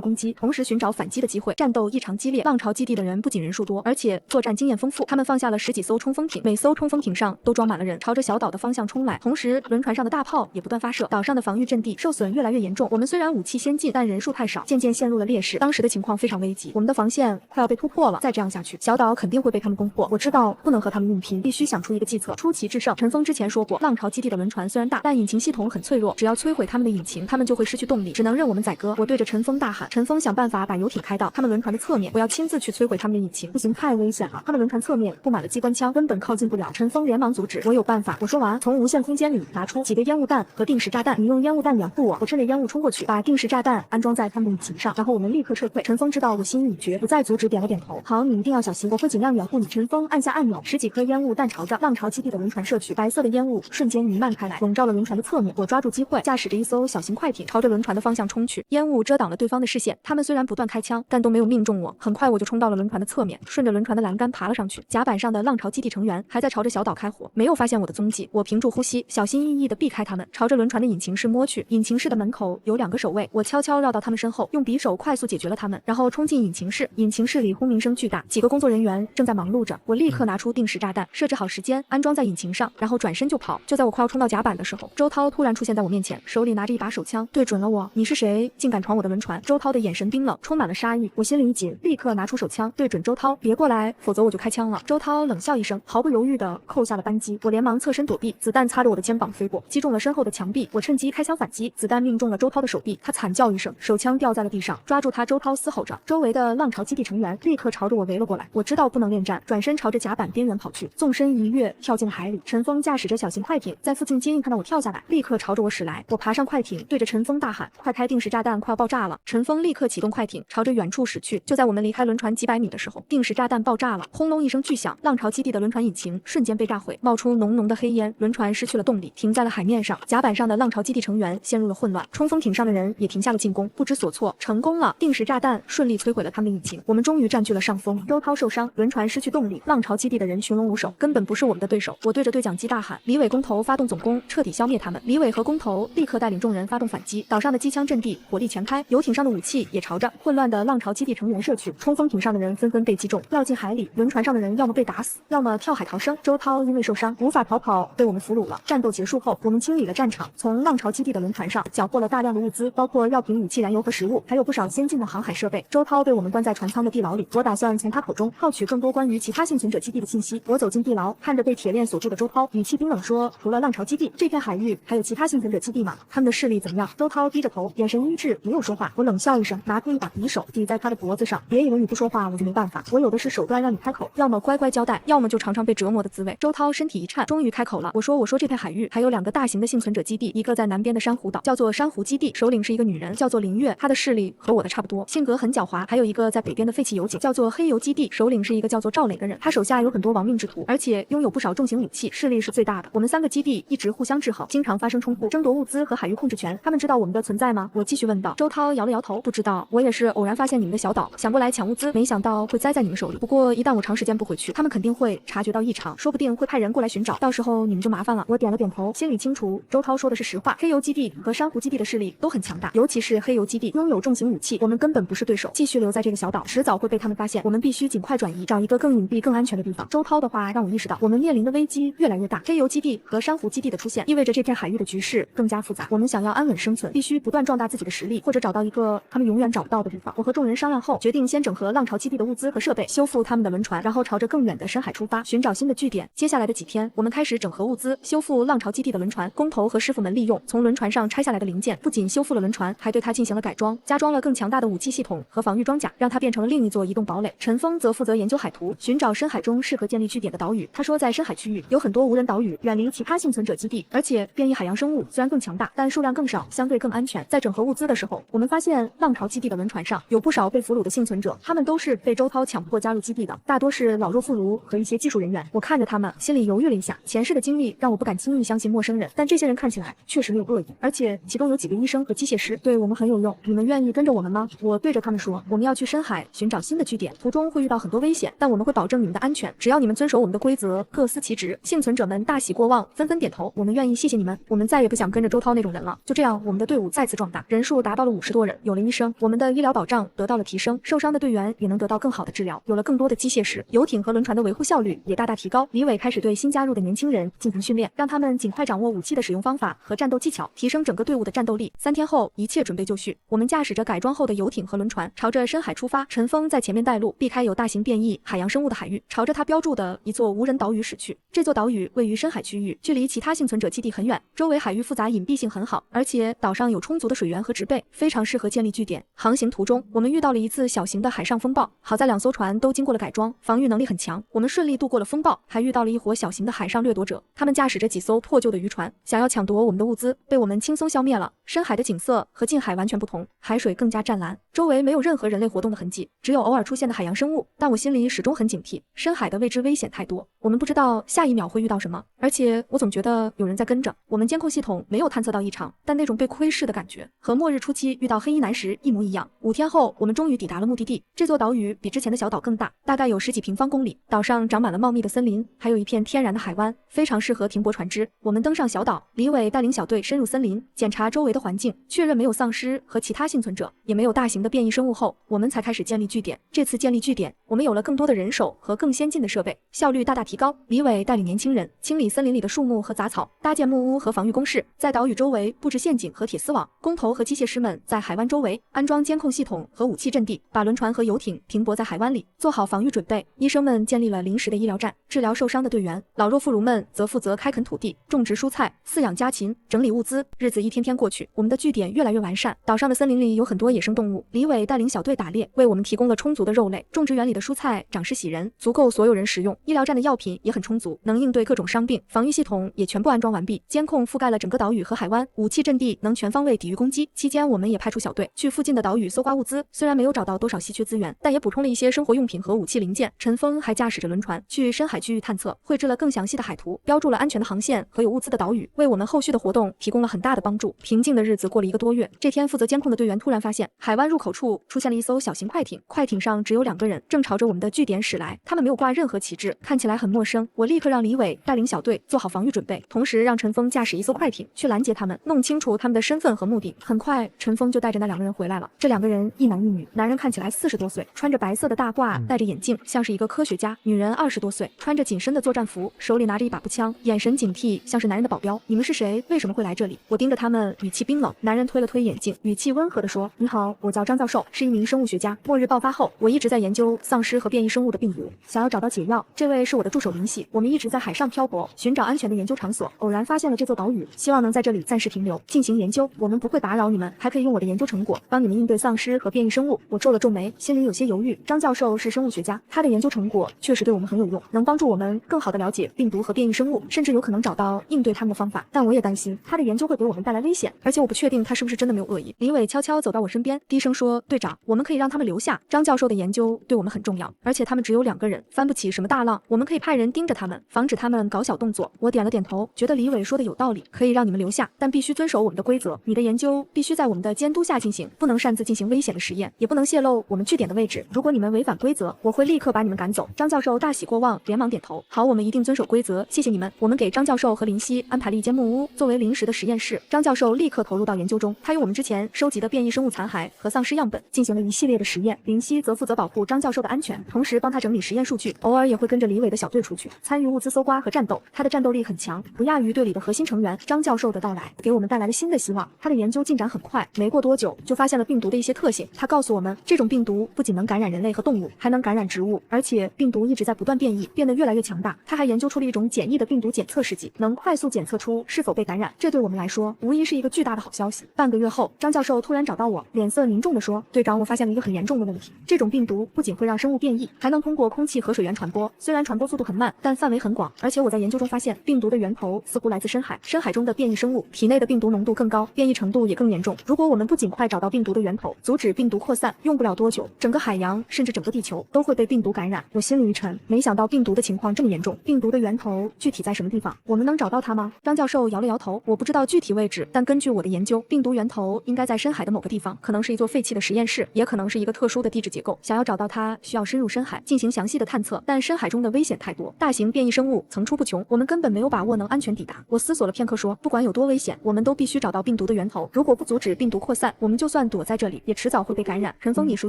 攻击，同时寻找反击的机会。战斗异常激烈，浪潮基地的人不仅人数多，而且作战经验丰富。他们放下了10几艘冲锋艇，每艘冲锋艇上都装满了人，朝着小岛的方向冲来。同时，轮船上的大炮也不断发射，岛上的防御阵地受损越来越严重。我们虽然武器先进，但人数太少，渐渐陷入了劣势。当时的情况非常危急，我们的防线快要被突破了。再这样下去，小岛肯定会被他们攻破。我知道不能和他们硬拼，必须想出一个计策，出奇制胜。陈峰之前说过，浪潮基地的轮船虽然大，但引擎系统很脆弱，只要摧毁他们的引擎，他们就会失去动力，只能任我们宰割。我对着陈峰大喊：陈峰，想办法把游艇开到他们轮船的侧面，我要亲自去摧毁他们的引擎。不行，太危险了，他们轮船侧面布满了机关枪，根本靠近不了。陈峰连忙阻止，我有办法。我说完，从无限空间里拿出几个烟雾弹和定时炸弹，你用烟雾弹掩护我，我趁着烟雾冲过去，把定时炸弹安装在他们的引擎上，然后我们立刻撤退。陈峰知道我心意已决，不再阻止，点了点头。好，你一定要小心，我会尽量掩护你。陈峰按下按钮，10几颗烟雾弹朝着浪潮基地的轮船射去，白色的烟雾瞬间弥漫开来，笼罩了轮船的侧面。我抓住机会，驾驶着一艘小型快艇朝着轮船的方向冲去，烟雾遮挡了对方的视线，他们虽然不断开枪，但都没有命中我。很快我就冲到了轮船的侧面，顺着轮船的栏杆爬了上去。甲板上的浪潮基地成员还在朝着小岛开火，没有发现我的踪迹。我屏住呼吸，小心翼翼地避开他们，朝着轮船的引擎室摸去。引擎室的门口有2个守卫，我悄悄绕到他们身后，用匕首快速解决了他们，然后冲进引擎室。引擎室里轰鸣声巨大，几个工作人员正在忙碌着。我立刻拿出定时炸弹，设置好时间，安装在引擎上，然后转身就跑。就在我快要冲到甲板的时候，周涛突然出现在我面前，手里拿着一把手枪，对准了我。你是谁？竟敢闯我的轮船？周涛的眼神冰冷，充满了杀意。我心里一紧，立刻拿出手枪，对准周涛，别过来，否则我就开枪了。周涛冷笑一声，毫不犹豫地扣下了扳机。我连忙侧身躲避，子弹擦着我的肩膀飞过，击中了身后的墙壁。我趁机开枪反击，子弹命中了周涛的手臂，他惨叫一声，手枪掉在了地上。抓住他，周涛嘶吼着。周围的浪潮基地成员立刻朝着我围了过来。我知道不能恋战，转身朝着甲板边缘跑去，纵身一跃跳进了海里。陈峰驾驶着小型快艇在附近接应，看到我跳下来，立刻朝着我驶来。我爬上快艇，对着陈峰大喊：快开，定时炸弹快要爆炸了！陈峰立刻启动快艇，朝着远处驶去。就在我们离开轮船几百米的时候，定时炸弹爆炸了，轰隆一声巨响，浪潮基地的轮船引擎瞬间被炸毁，冒出浓浓的黑烟，轮船失去了动力，停在了海面上。甲板上的浪潮基地成员陷入了混乱，冲锋艇上的人也停下了进攻，不知所措。成功了，定时炸弹顺利摧毁了他们的引擎，我们终于占据了上风。周涛受伤，轮船失去动力，浪潮基地的人群龙无首，根本不是我们的对手。我对着对讲机大喊：李伟工头发动总攻，彻底消灭他们！李伟和工头立刻带领众人发动反击，岛上的机枪阵地火力全开，游艇上的武器也朝着混乱的浪潮基地成员射去，冲锋艇上的人纷纷被击中，掉进海里。轮船上的人要么被打死，要么跳海逃生。周涛因为受伤无法逃跑，被我们俘虏了。战斗结束后，我们清理了战场，从浪潮基地的轮船上缴获了大量的物资，包括药品、武器、燃油和食物，还有不少先进的航海设备。周涛被我们关在船舱的地牢里，我打算从他口中套取更多关于其他幸存者基地的信息。我走进地牢，看着被铁链锁住的周涛，语气冰冷说：除了浪潮基地，这片海域还有其他幸存者基地吗？他们的势力怎么样？周涛低着头，眼神阴鸷，没有说话。我冷笑一声，拿出一把匕首抵在他的脖子上。别以为你不说话我就没办法，我有的是手段让你开口，要么乖乖交代，要么就尝尝被折磨的滋味。周涛身体一颤，终于开口了。我说这片海域还有2个大型的幸存者基地，一个在南边的珊瑚岛，叫做珊瑚基地，首领是一个女人，叫做林月，她的势力和我的差不多，性格很狡猾。还有一个在北边的废弃油井，叫做黑油基地，首领是一个叫做赵磊的人，他手下有很多亡命之徒，而且拥有不少重型武器，势力是最大的。我们3个基地一直互相制衡，经常发生冲突，争夺物资和海域控制权。他们知道我们的存在吗？我继续问道。周涛摇了摇头，不知道，我也是偶然发现你们的小岛，想过来抢物资，没想到会栽在你们手里。不过一旦我长时间不回去，他们肯定会察觉到异常，说不定会派人过来寻找，到时候你们就麻烦了。我点了点头，心里清楚周涛说的是实话。黑油基地和珊瑚基地的势力都很强大，尤其是黑油基地拥有重型武器，我们根本不是对手。继续留在这个小岛，迟早会被他们发现，我们必须尽快转移，找一个更隐蔽、更安全的地方。周涛的话让我意识到，我们面临的危机越来越大。黑油基地和珊瑚基地的出现，意味着这片海域的局势更加复杂。我们想要安稳生存，必须不断壮大自己的实力，或者找到一个他们永远找不到的地方。我和众人商量后，决定先整合浪潮基地的物资和设备，修复他们的轮船，然后朝着更远的深海出发，寻找新的据点。接下来的几天，我们开始整合物资，修复浪潮基地的轮船。工头和师傅们利用从轮船上拆下来的零件，不仅修复了轮船，还对它进行了改装，加装了更强大的武器系统和防御装甲，让它变成了另一座移动堡垒。陈峰则负责研究海图，寻找深海中适合建立据点的岛屿。他说，在深海区域有很多无人岛屿，远离其他幸存者基地，而且变异海洋生物虽然更强大，但数量更少，相对更安全。在整合物资的时候，我们发现浪潮基地的轮船上有不少被俘虏的幸存者，他们都是被周涛强迫加入基地的，大多是老弱妇孺和一些技术人员。我看着他们，心里犹豫了一下，前世的经历让我不敢轻易相信陌生人，但这些人看起来确实没有恶意，而且其中有几个医生和机械师对我们很有用。你们愿意跟着我们吗？我对着他们说，我们要去深海寻找新的据点，途中会遇到很多危险，但我们会保证你们的安全，只要你们遵守我们的规则，各司其职。幸存者们大喜过望，纷纷点头，我们愿意，谢谢你们。我们再也不想跟着周涛那种人了。就这样，我们的队伍再次壮大，人数达到了50多人，有了医生，我们的医疗保障得到了提升，受伤的队员也能得到更好的治疗，有了更多的机械师。游艇艇和轮船的维护效率也大大提高。李伟开始对新加入的年轻人进行训练，让他们尽快掌握武器的使用方法和战斗技巧，提升整个队伍的战斗力。3天后，一切准备就绪，我们驾驶着改装后的游艇和轮船，朝着深海出发。陈峰在前面带路，避开有大型变异海洋生物的海域，朝着他标注的一座无人岛屿驶去。这座岛屿位于深海区域，距离其他幸存者基地很远，周围海域复杂，隐蔽性很好，而且岛上有充足的水源和植被，非常适合建立据点。航行途中，我们遇到了一次小型的海上风暴，好在2艘船都经过了改装，防御能力很强，我们顺利度过了风暴，还遇到了一伙小型的海上掠夺者，他们驾驶着几艘破旧的渔船，想要抢夺我们的物资，被我们轻松消灭了。深海的景色和近海完全不同，海水更加湛蓝，周围没有任何人类活动的痕迹，只有偶尔出现的海洋生物，但我心里始终很警惕，深海的未知危险太多，我们不知道下一秒会遇到什么，而且我总觉得有人在跟着。我们监控系统没有探测到异常，但那种被窥视的感觉和末日初期遇到黑衣男时一模一样。5天后，我们终于抵达了目的地。这座岛屿比之前的小岛更大，大概有10几平方公里，岛上长满了茂密的森林，还有一片天然的海湾，非常适合停泊船只。我们登上小岛，李伟带领小队深入森林，检查周围的环境，确认没有丧尸和其他幸存者，也没有大型的变异生物后，我们才开始建立据点。这次建立据点，我们有了更多的人手和更先进的设备，效率大大提高。李伟带领年轻人清理森林里的树木和杂草，搭建木屋和防御工事，在岛屿周围布置陷阱和铁丝网。工头和机械师们在海湾周围安装监控系统和武器阵地，把轮船和游艇停泊在海湾里，做好防御准备。医生们建立了临时的医疗站，治疗受伤的队员。老弱妇孺们则负责开垦土地、种植蔬菜、饲养家禽、整理物资。日子一天天过去，我们的据点越来越完善。岛上的森林里有很多野生动物，李伟带领小队打猎，为我们提供了充足的肉类。种植园里的蔬菜长势喜人，足够所有人食用。医疗站的药品也很充足，能应对各种伤病。防御系统也全部安装完毕，监控覆盖了整个岛屿和海湾，武器阵地能全方位抵御攻击。期间，我们也派出小队去附近的岛屿搜刮物资，虽然没有找到多少稀缺资源，但也补充了一些生活用品和武器零件。陈峰还驾驶着轮船去深海区域探测，绘制了更详细的海图，标注了安全的航线和有物资的岛屿，为我们后续的活动提供了很大的帮助。平静的日子过了1个多月，这天负责监控的队员突然发现，海湾入口处出现了一艘小型快艇，快艇上只有2个人，正朝着我们的据点驶来，他们没有挂任何旗帜，看起来很陌生。我立刻让李伟带领小队做好防御准备，同时让陈峰驾驶一艘快艇去拦截他们，弄清楚他们的身份和目的。很快，陈峰就带着那2个人回来了。这2个人一男一女，男人看起来40多岁，穿着白色的大褂，戴着眼镜，像是一个科学家；女人20多岁，穿着紧身的作战服，手里拿着一把步枪，眼神警惕，像是男人的保镖。你们是谁？为什么会来这里？我盯着他们，语气冰冷。男人推了推眼镜，语气温和地说：“你好，我叫张教授，是一名生物学家。末日爆发后，我一直在研究丧尸和变异生物的病毒，想要找到解药。这位是我的助手林夕，我们一直在海上漂泊，寻找安全的研究场所，偶然发现了这座岛屿，希望能在这里暂时停留，进行研究。我们不会打扰你们，还可以用我的研究成果帮你们应对丧尸和变异生物。”我皱了皱眉，心里有些犹豫。张教授是生物学家，他的研究成果确实对我们很有用，能帮助我们更好地了解病毒和变异生物，甚至有可能找到应对他们的方法。但我也担心他的研究会给我们带来危险，而且我不确定他是不是真的没有恶意。李伟悄悄走到我身边，低声说：“队长，我们可以让他们留下。张教授的研究对我们很重要，而且他们只有2个人，翻不起什么大浪。我们可以派人盯着他们，防止他们搞小动作。”我点了点头，觉得李伟说的有道理，可以让你们留下，但必须遵守我们的规则。你的研究必须在我们的监督下进行，不能擅自进行危险的实验，也不能泄露我们据点的位置。如果你们违反规则，我会立刻把你们赶走。张教授大喜过望，连忙点头：“好，我们一定遵守规则，谢谢你们。”我们给张教授和林夕安排了一间木屋，作为临时的实验室。张教授立刻投入到研究中，他用我们之前收集的变异生物残骸和丧尸样本进行了一系列的实验。林夕则负责保护张教授的安全，同时帮他整理实验数据，偶尔也会跟着李伟的小队出去参与物资搜刮和战斗。他的战斗力很强，不亚于队里的核心成员。张教授的到来给我们带来了新的希望，他的研究进展很快，没过多久就发现了病毒的一些特性。他告诉我们，这种病毒不仅能感染人类和动物，还能感染植物，而且病毒一直在不断变异，变得越来越强大。他还研究出了一种简易的病毒检测试剂，能快速检测出是否被感染，这对我们来说无疑是一个巨大的好消息。半个月后，张教授突然找到我，脸色凝重地说：“队长，我发现了一个很严重的问题，这种病毒不仅会让生物变异，还能通过空气和水源传播。虽然传播速度很慢，但范围很广，而且我在研究中发现，病毒的源头似乎来自深海，深海中的变异生物体内的病毒浓度更高，变异程度也更严重。如果我们不尽快找到病毒的源头，阻止病毒扩散，用不了多久，整个海洋甚至整个地球都会被病毒感染。”我心里一沉，没想到病毒的情况这么严重。病毒的源头具体在什么地方？我们能找到它吗？张教授摇了摇头，我不知道具体位置，但根据我的研究，病毒源头应该在深海的某个地方，可能是一座废弃的实验室，也可能是一个特殊的地质结构。想要找到它，需要深入深海进行详细的探测，但深海中的危险太多，大型变异生物层出不穷，我们根本没有把握能安全抵达。我思索了片刻说，不管有多危险，我们都必须找到病毒的源头。如果不阻止病毒扩散，我们就算躲在这里，也迟早会被感染。陈峰，你熟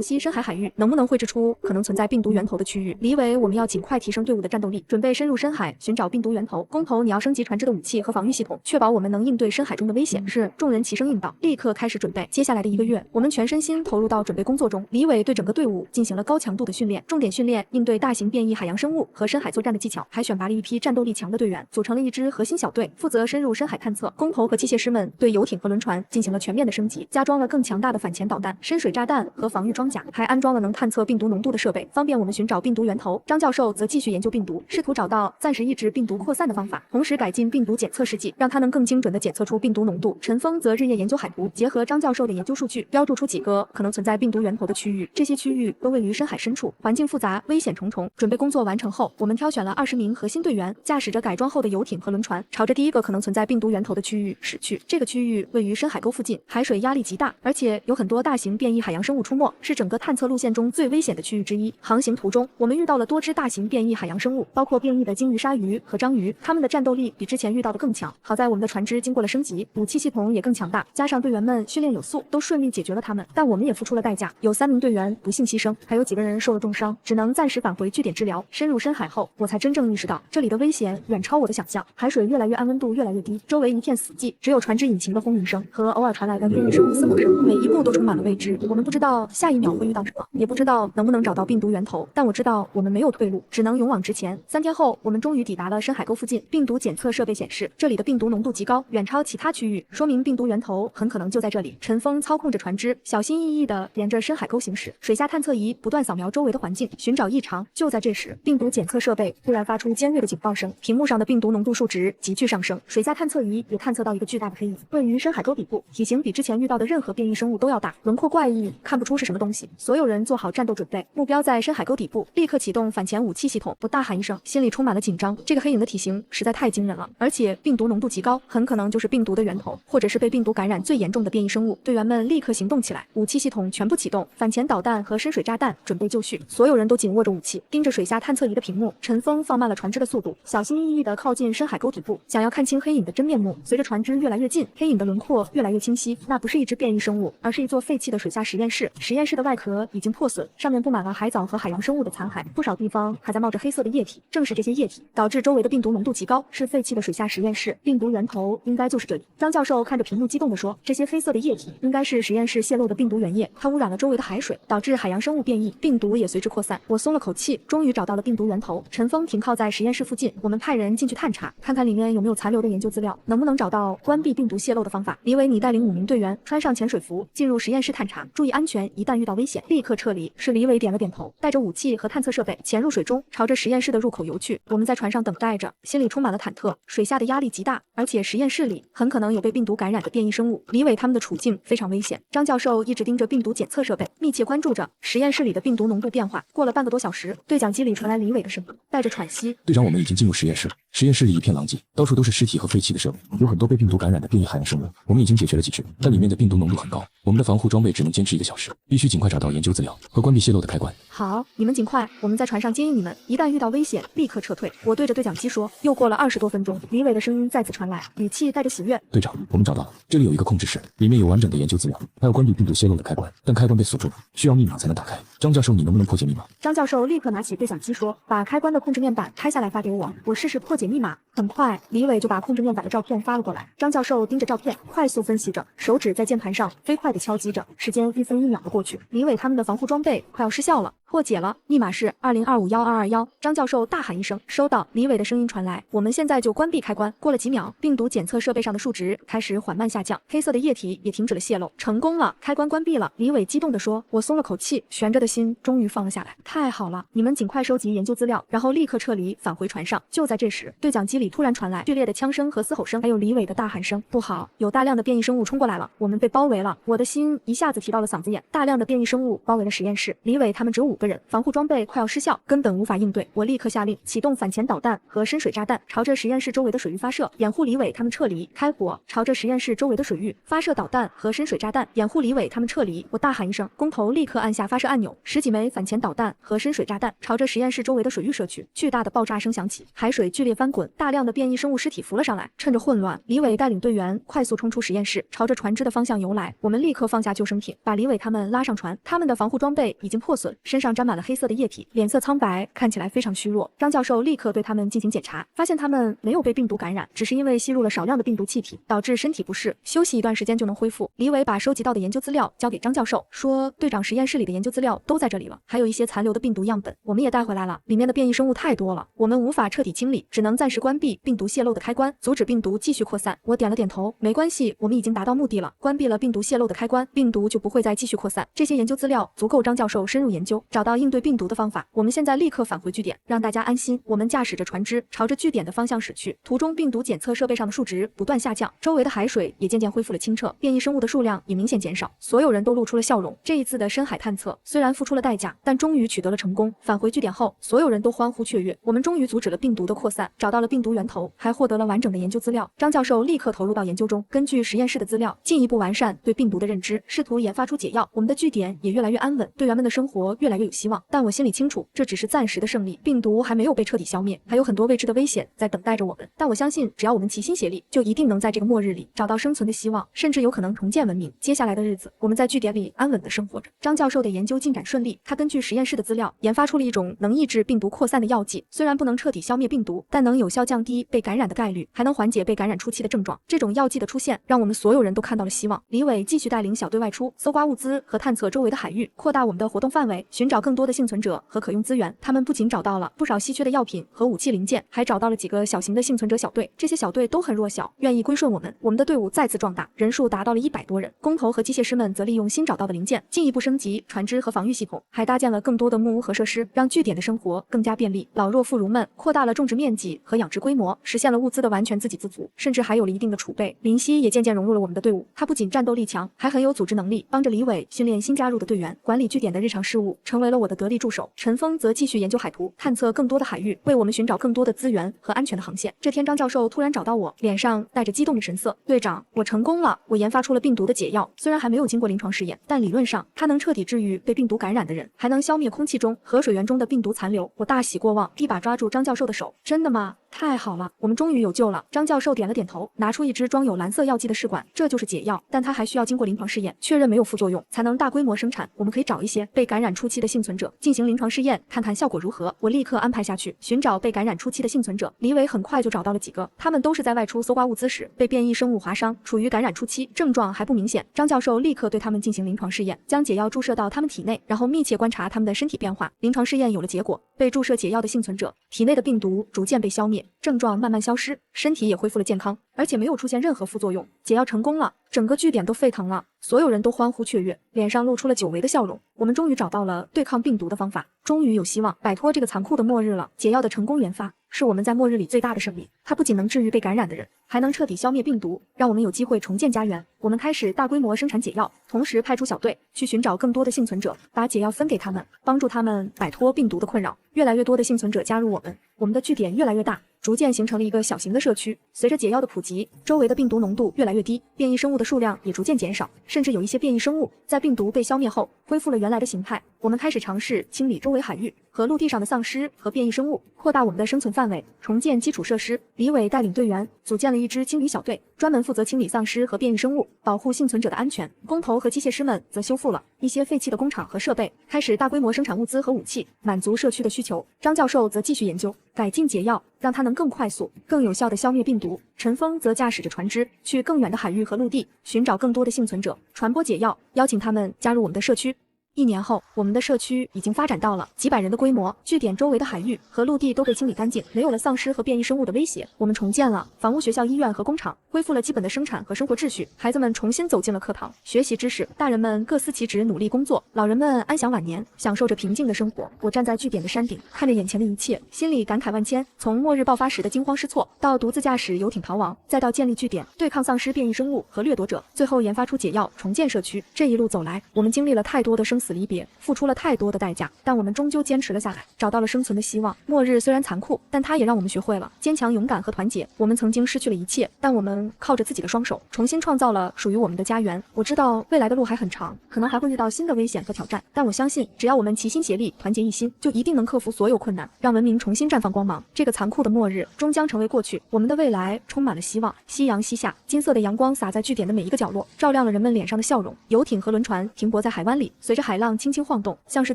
悉深海海域，能不能绘制出可能存在病毒源头的区域？李伟，我们要尽快提升队伍的战斗力，准备深入深海寻找病毒源头。工头，你要升级船只的武器和防御系统，确保我们能应对深海中的危险。是，众人齐声应道，立刻开始准备。接下来的1个月，我们全身心投入到准备工作中。李伟对整个队伍进行了高强度的训练，重点训练应对大型变异海洋生物和深海作战的技巧，还选拔了一批战斗力强的队员，组成了一支核心小队，负责深入深海探测。工头和机械师们对游艇和轮船进行了全面的升级，加装了更强大的反潜导弹、深水炸弹和防御装甲，还安装了能探测病毒浓度的设备，方便我们寻找病毒源头。张教授则继续研究病毒，试图找到暂时抑制病毒扩散的方法，同时改进病毒检测试剂，让它能更精准地检测出病毒浓度。陈峰则日夜研究海图，结合张教授的研究数据，标注出几个可能存在病毒源头的区域。这些区域都位于深海深处，环境复杂，危险重重。准备工作完成后，我们挑选了20名核心队员，驾驶着改装后的游艇和轮船，朝着第一个可能存在病毒源头的区域驶去。这个区域位于深海沟附近，海水压力极大，而且有很多大型变异海洋生物出没，是整个探测路线中最危险的区域之一。航行途中，我们遇到了多只大型变异海洋生物，包括变异的鲸鱼、鲨鱼和章鱼，它们的战斗力比之前遇到的更强。好在我们的船只经过了升级，武器系统也更强大，加上队员们训练有素，都顺利解决了它们。但我们也付出了代价，有3名队员不幸牺牲，还有几个人受了重伤，只能暂时返回据点治疗。深入深海后，我才真正意识到这里的危险远超我的想象。海水越来越暗，温度越来越低，周围一片死寂，只有船只引擎的轰鸣声和偶尔传来的变异生物嘶吼声，每一步都充满了未知。我们不知道下一秒会遇到什么，也不知道能不能找到病毒源头，但我知道我们没有退路，只能勇往直前。3天后，我们终于抵达了深海沟附近。病毒检测设备显示，这里的病毒浓度极高，远超其他区域，说明病毒源头很可能就在这里。陈峰操控着船只，小心翼翼地沿着深海沟行驶，水下探测仪不断扫描周围的环境，寻找异常。就在这时，病毒检测设备突然发出尖锐的警报声，屏幕上的病毒浓度数值急剧上升。水下探测仪也探测到一个巨大的黑影，位于深海沟底部，体型比之前遇到的任何变异生物都要大，轮廓怪异，看不出是什么东西。所有人做好战斗准备，目标在深海沟底部，立刻启动反潜武器系统。我大喊一声，心里充满了紧张。这个黑影的体型实在太惊人了，而且病毒浓度极高，很可能就是病毒的源头，或者是被病毒感染最严重的变异生物。队员们立刻行动起来，武器系统全部启动，反潜导弹和深水炸弹准备就绪。所有人都紧握着武器，盯着水下探测仪的屏幕。陈峰放慢了船只的速度，小心翼翼地靠近深海沟底部，想要看清黑影的真面目。随着船只越来越近，黑影的轮廓越来越清晰，那不是一只变异生物，而是一座废弃的水下实验室。实验室的外壳已经破损，上面布满了海藻和海洋生物的残骸，不少地方还在冒着黑色的液体。正是这些液体导致周围的病毒浓度极高，是废弃的水下实验室，病毒源头应该就是这里。张教授看着屏幕激动地说，这些黑色的液体应该是实验室泄漏的病毒原液，它污染了周围的海水，导致海洋生物变异，病毒也随之扩散。我松了口气，终于找到了病毒源头。陈峰停靠在实验室附近，我们派人进去探查，看看里面有没有残留的研究资料，能不能找到关闭病毒泄漏的方法。李伟，你带领5名队员穿上潜水服，进入实验室探查，注意安全，一旦遇到危险立刻撤离。是李伟点了点头，带着武器和探测设备潜入水中，朝着实验室的入口游去。我们在船上等待着，心里充满了忐忑。水下的压力极大，而且实验室里很可能有被病毒感染的变异生物。李伟他们的处境非常危险。张教授一直盯着病毒检测设备，密切关注着实验室里的病毒浓度变化。过了半个多小时，对讲机里传来李伟的声音，带着喘息。队长，我们已经进入实验室了。实验室里一片狼藉，到处都是尸体和废弃的设备，有很多被病毒感染的变异海洋生物。我们已经解决了几只，但里面的病毒浓度很高，我们的防护装备只能坚持1个小时，必须尽快找到研究资料和关闭泄漏的开关。好，你们尽快，我们在船上接应你们，一旦遇到危险，立刻撤退。我对着对讲机说。又过了20多分钟，李伟的声音再次传来，语气带着喜悦。队长，我们找到了，这里有一个控制室，里面有完整的研究资料，还有关闭病毒泄漏的开关，但开关被锁住了，需要密码才能打开。张教授，你能不能破解密码？张教授立刻拿起对讲机说，把开关的控制面板拆下来发给我，我试试破解密码。很快，李伟就把控制面板的照片发了过来。张教授盯着照片，快速分析着，手指在键盘上飞快地敲击着，时间1分1秒的过去。李伟他们的防护装备快要失效了，破解了，密码是20251221。张教授大喊一声，收到。李伟的声音传来，我们现在就关闭开关。过了几秒，病毒检测设备上的数值开始缓慢下降，黑色的液体也停止了泄漏，成功了，开关关闭了。李伟激动地说。我松了口气，悬着的心终于放了下来。太好了，你们尽快收集研究资料，然后立刻撤离，返回船上。就在这时，对讲机里突然传来剧烈的枪声和嘶吼声，还有李伟的大喊声。不好，有大量的变异生物冲过来了，我们被包围了。我的心一下子提到了嗓子眼。大量的变异生物包围了实验室，李伟他们只有5个人，防护装备快要失效，根本无法应对。我立刻下令启动反潜导弹和深水炸弹，朝着实验室周围的水域发射，掩护李伟他们撤离。开火，朝着实验室周围的水域发射导弹和深水炸弹，掩护李伟他们撤离。我大喊一声，工头立刻按下发射按钮，10几枚反潜导弹和深水炸弹朝着实验室周围的水域射去。巨大的爆炸声响起，海水剧烈翻滚，大量的变异生物尸体浮了上来。趁着混乱，李伟带领队员快速冲出实验室，朝着船只的方向游来。我们立刻放下救生艇，把李伟他们拉上船。他们的防护装备已经破损，身上上沾满了黑色的液体，脸色苍白，看起来非常虚弱。张教授立刻对他们进行检查，发现他们没有被病毒感染，只是因为吸入了少量的病毒气体，导致身体不适，休息一段时间就能恢复。李伟把收集到的研究资料交给张教授，说队长实验室里的研究资料都在这里了，还有一些残留的病毒样本，我们也带回来了，里面的变异生物太多了，我们无法彻底清理，只能暂时关闭病毒泄漏的开关，阻止病毒继续扩散。我点了点头，没关系，我们已经达到目的了，关闭了病毒泄漏的开关，病毒就不会再继续扩散。这些研究资料足够张教授深入研究，找到应对病毒的方法。我们现在立刻返回据点，让大家安心。我们驾驶着船只朝着据点的方向驶去，途中病毒检测设备上的数值不断下降，周围的海水也渐渐恢复了清澈，变异生物的数量也明显减少，所有人都露出了笑容。这一次的深海探测虽然付出了代价，但终于取得了成功。返回据点后，所有人都欢呼雀跃，我们终于阻止了病毒的扩散，找到了病毒源头，还获得了完整的研究资料。张教授立刻投入到研究中，根据实验室的资料，进一步完善对病毒的认知，试图研发出解药。我们的据点也越来越安稳，队员们的生活越来越有希望。但我心里清楚，这只是暂时的胜利，病毒还没有被彻底消灭，还有很多未知的危险在等待着我们。但我相信，只要我们齐心协力，就一定能在这个末日里找到生存的希望，甚至有可能重建文明。接下来的日子，我们在据点里安稳地生活着。张教授的研究进展顺利，他根据实验室的资料，研发出了一种能抑制病毒扩散的药剂，虽然不能彻底消灭病毒，但能有效降低被感染的概率，还能缓解被感染初期的症状。这种药剂的出现，让我们所有人都看到了希望。李伟继续带领小队外出，搜刮物资和探测周围的海域，扩大我们的活动范围，寻找更多的幸存者和可用资源。他们不仅找到了不少稀缺的药品和武器零件，还找到了几个小型的幸存者小队。这些小队都很弱小，愿意归顺我们。我们的队伍再次壮大，人数达到了100多人。工头和机械师们则利用新找到的零件，进一步升级船只和防御系统，还搭建了更多的木屋和设施，让据点的生活更加便利。老弱妇孺们扩大了种植面积和养殖规模，实现了物资的完全自给自足，甚至还有了一定的储备。林夕也渐渐融入了我们的队伍，他不仅战斗力强，还很有组织能力，帮着李伟训练新加入的队员，管理据点的日常事务，成为了我的得力助手。陈峰则继续研究海图，探测更多的海域，为我们寻找更多的资源和安全的航线。这天，张教授突然找到我，脸上带着激动的神色：“队长，我成功了！我研发出了病毒的解药，虽然还没有经过临床试验，但理论上它能彻底治愈被病毒感染的人，还能消灭空气中和水源中的病毒残留。”我大喜过望，一把抓住张教授的手：“真的吗？太好了，我们终于有救了！”张教授点了点头，拿出一支装有蓝色药剂的试管，这就是解药，但它还需要经过临床试验，确认没有副作用，才能大规模生产。我们可以找一些被感染初期的幸存者进行临床试验，看看效果如何。我立刻安排下去，寻找被感染初期的幸存者。李伟很快就找到了几个，他们都是在外出搜刮物资时被变异生物划伤，处于感染初期，症状还不明显。张教授立刻对他们进行临床试验，将解药注射到他们体内，然后密切观察他们的身体变化。临床试验有了结果，被注射解药的幸存者体内的病毒逐渐被消灭，症状慢慢消失，身体也恢复了健康，而且没有出现任何副作用。解药成功了，整个据点都沸腾了，所有人都欢呼雀跃，脸上露出了久违的笑容。我们终于找到了对抗病毒的方法，终于有希望摆脱这个残酷的末日了。解药的成功研发是我们在末日里最大的胜利，它不仅能治愈被感染的人，还能彻底消灭病毒，让我们有机会重建家园。我们开始大规模生产解药，同时派出小队去寻找更多的幸存者，把解药分给他们，帮助他们摆脱病毒的困扰。越来越多的幸存者加入我们的据点越来越大，逐渐形成了一个小型的社区。随着解药的普及，周围的病毒浓度越来越低，变异生物的数量也逐渐减少，甚至有一些变异生物在病毒被消灭后恢复了原来的形态。我们开始尝试清理周围海域和陆地上的丧尸和变异生物，扩大我们的生存范围，重建基础设施。李伟带领队员组建了一支清理小队，专门负责清理丧尸和变异生物，保护幸存者的安全。工头和机械师们则修复了一些废弃的工厂和设备，开始大规模生产物资和武器，满足社区的需求。张教授则继续研究改进解药，让它能更快速、更有效地消灭病毒。陈峰则驾驶着船只去更远的海域和陆地，寻找更多的幸存者，传播解药，邀请他们加入我们的社区。1年后，我们的社区已经发展到了几百人的规模，据点周围的海域和陆地都被清理干净，没有了丧尸和变异生物的威胁。我们重建了房屋、学校、医院和工厂，恢复了基本的生产和生活秩序。孩子们重新走进了课堂，学习知识；大人们各司其职，努力工作；老人们安享晚年，享受着平静的生活。我站在据点的山顶，看着眼前的一切，心里感慨万千。从末日爆发时的惊慌失措，到独自驾驶游艇逃亡，再到建立据点，对抗丧尸、变异生物和掠夺者，最后研发出解药，重建社区。这一路走来，我们经历了太多的生死离别，付出了太多的代价，但我们终究坚持了下来，找到了生存的希望。末日虽然残酷，但它也让我们学会了坚强、勇敢和团结。我们曾经失去了一切，但我们靠着自己的双手，重新创造了属于我们的家园。我知道未来的路还很长，可能还会遇到新的危险和挑战，但我相信，只要我们齐心协力，团结一心，就一定能克服所有困难，让文明重新绽放光芒。这个残酷的末日终将成为过去，我们的未来充满了希望。夕阳西下，金色的阳光洒在据点的每一个角落，照亮了人们脸上的笑容。游艇和轮船停泊在海湾里，随着海海浪轻轻晃动，像是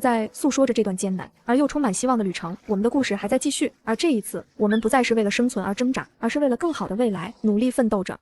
在诉说着这段艰难而又充满希望的旅程。我们的故事还在继续，而这一次，我们不再是为了生存而挣扎，而是为了更好的未来努力奋斗着。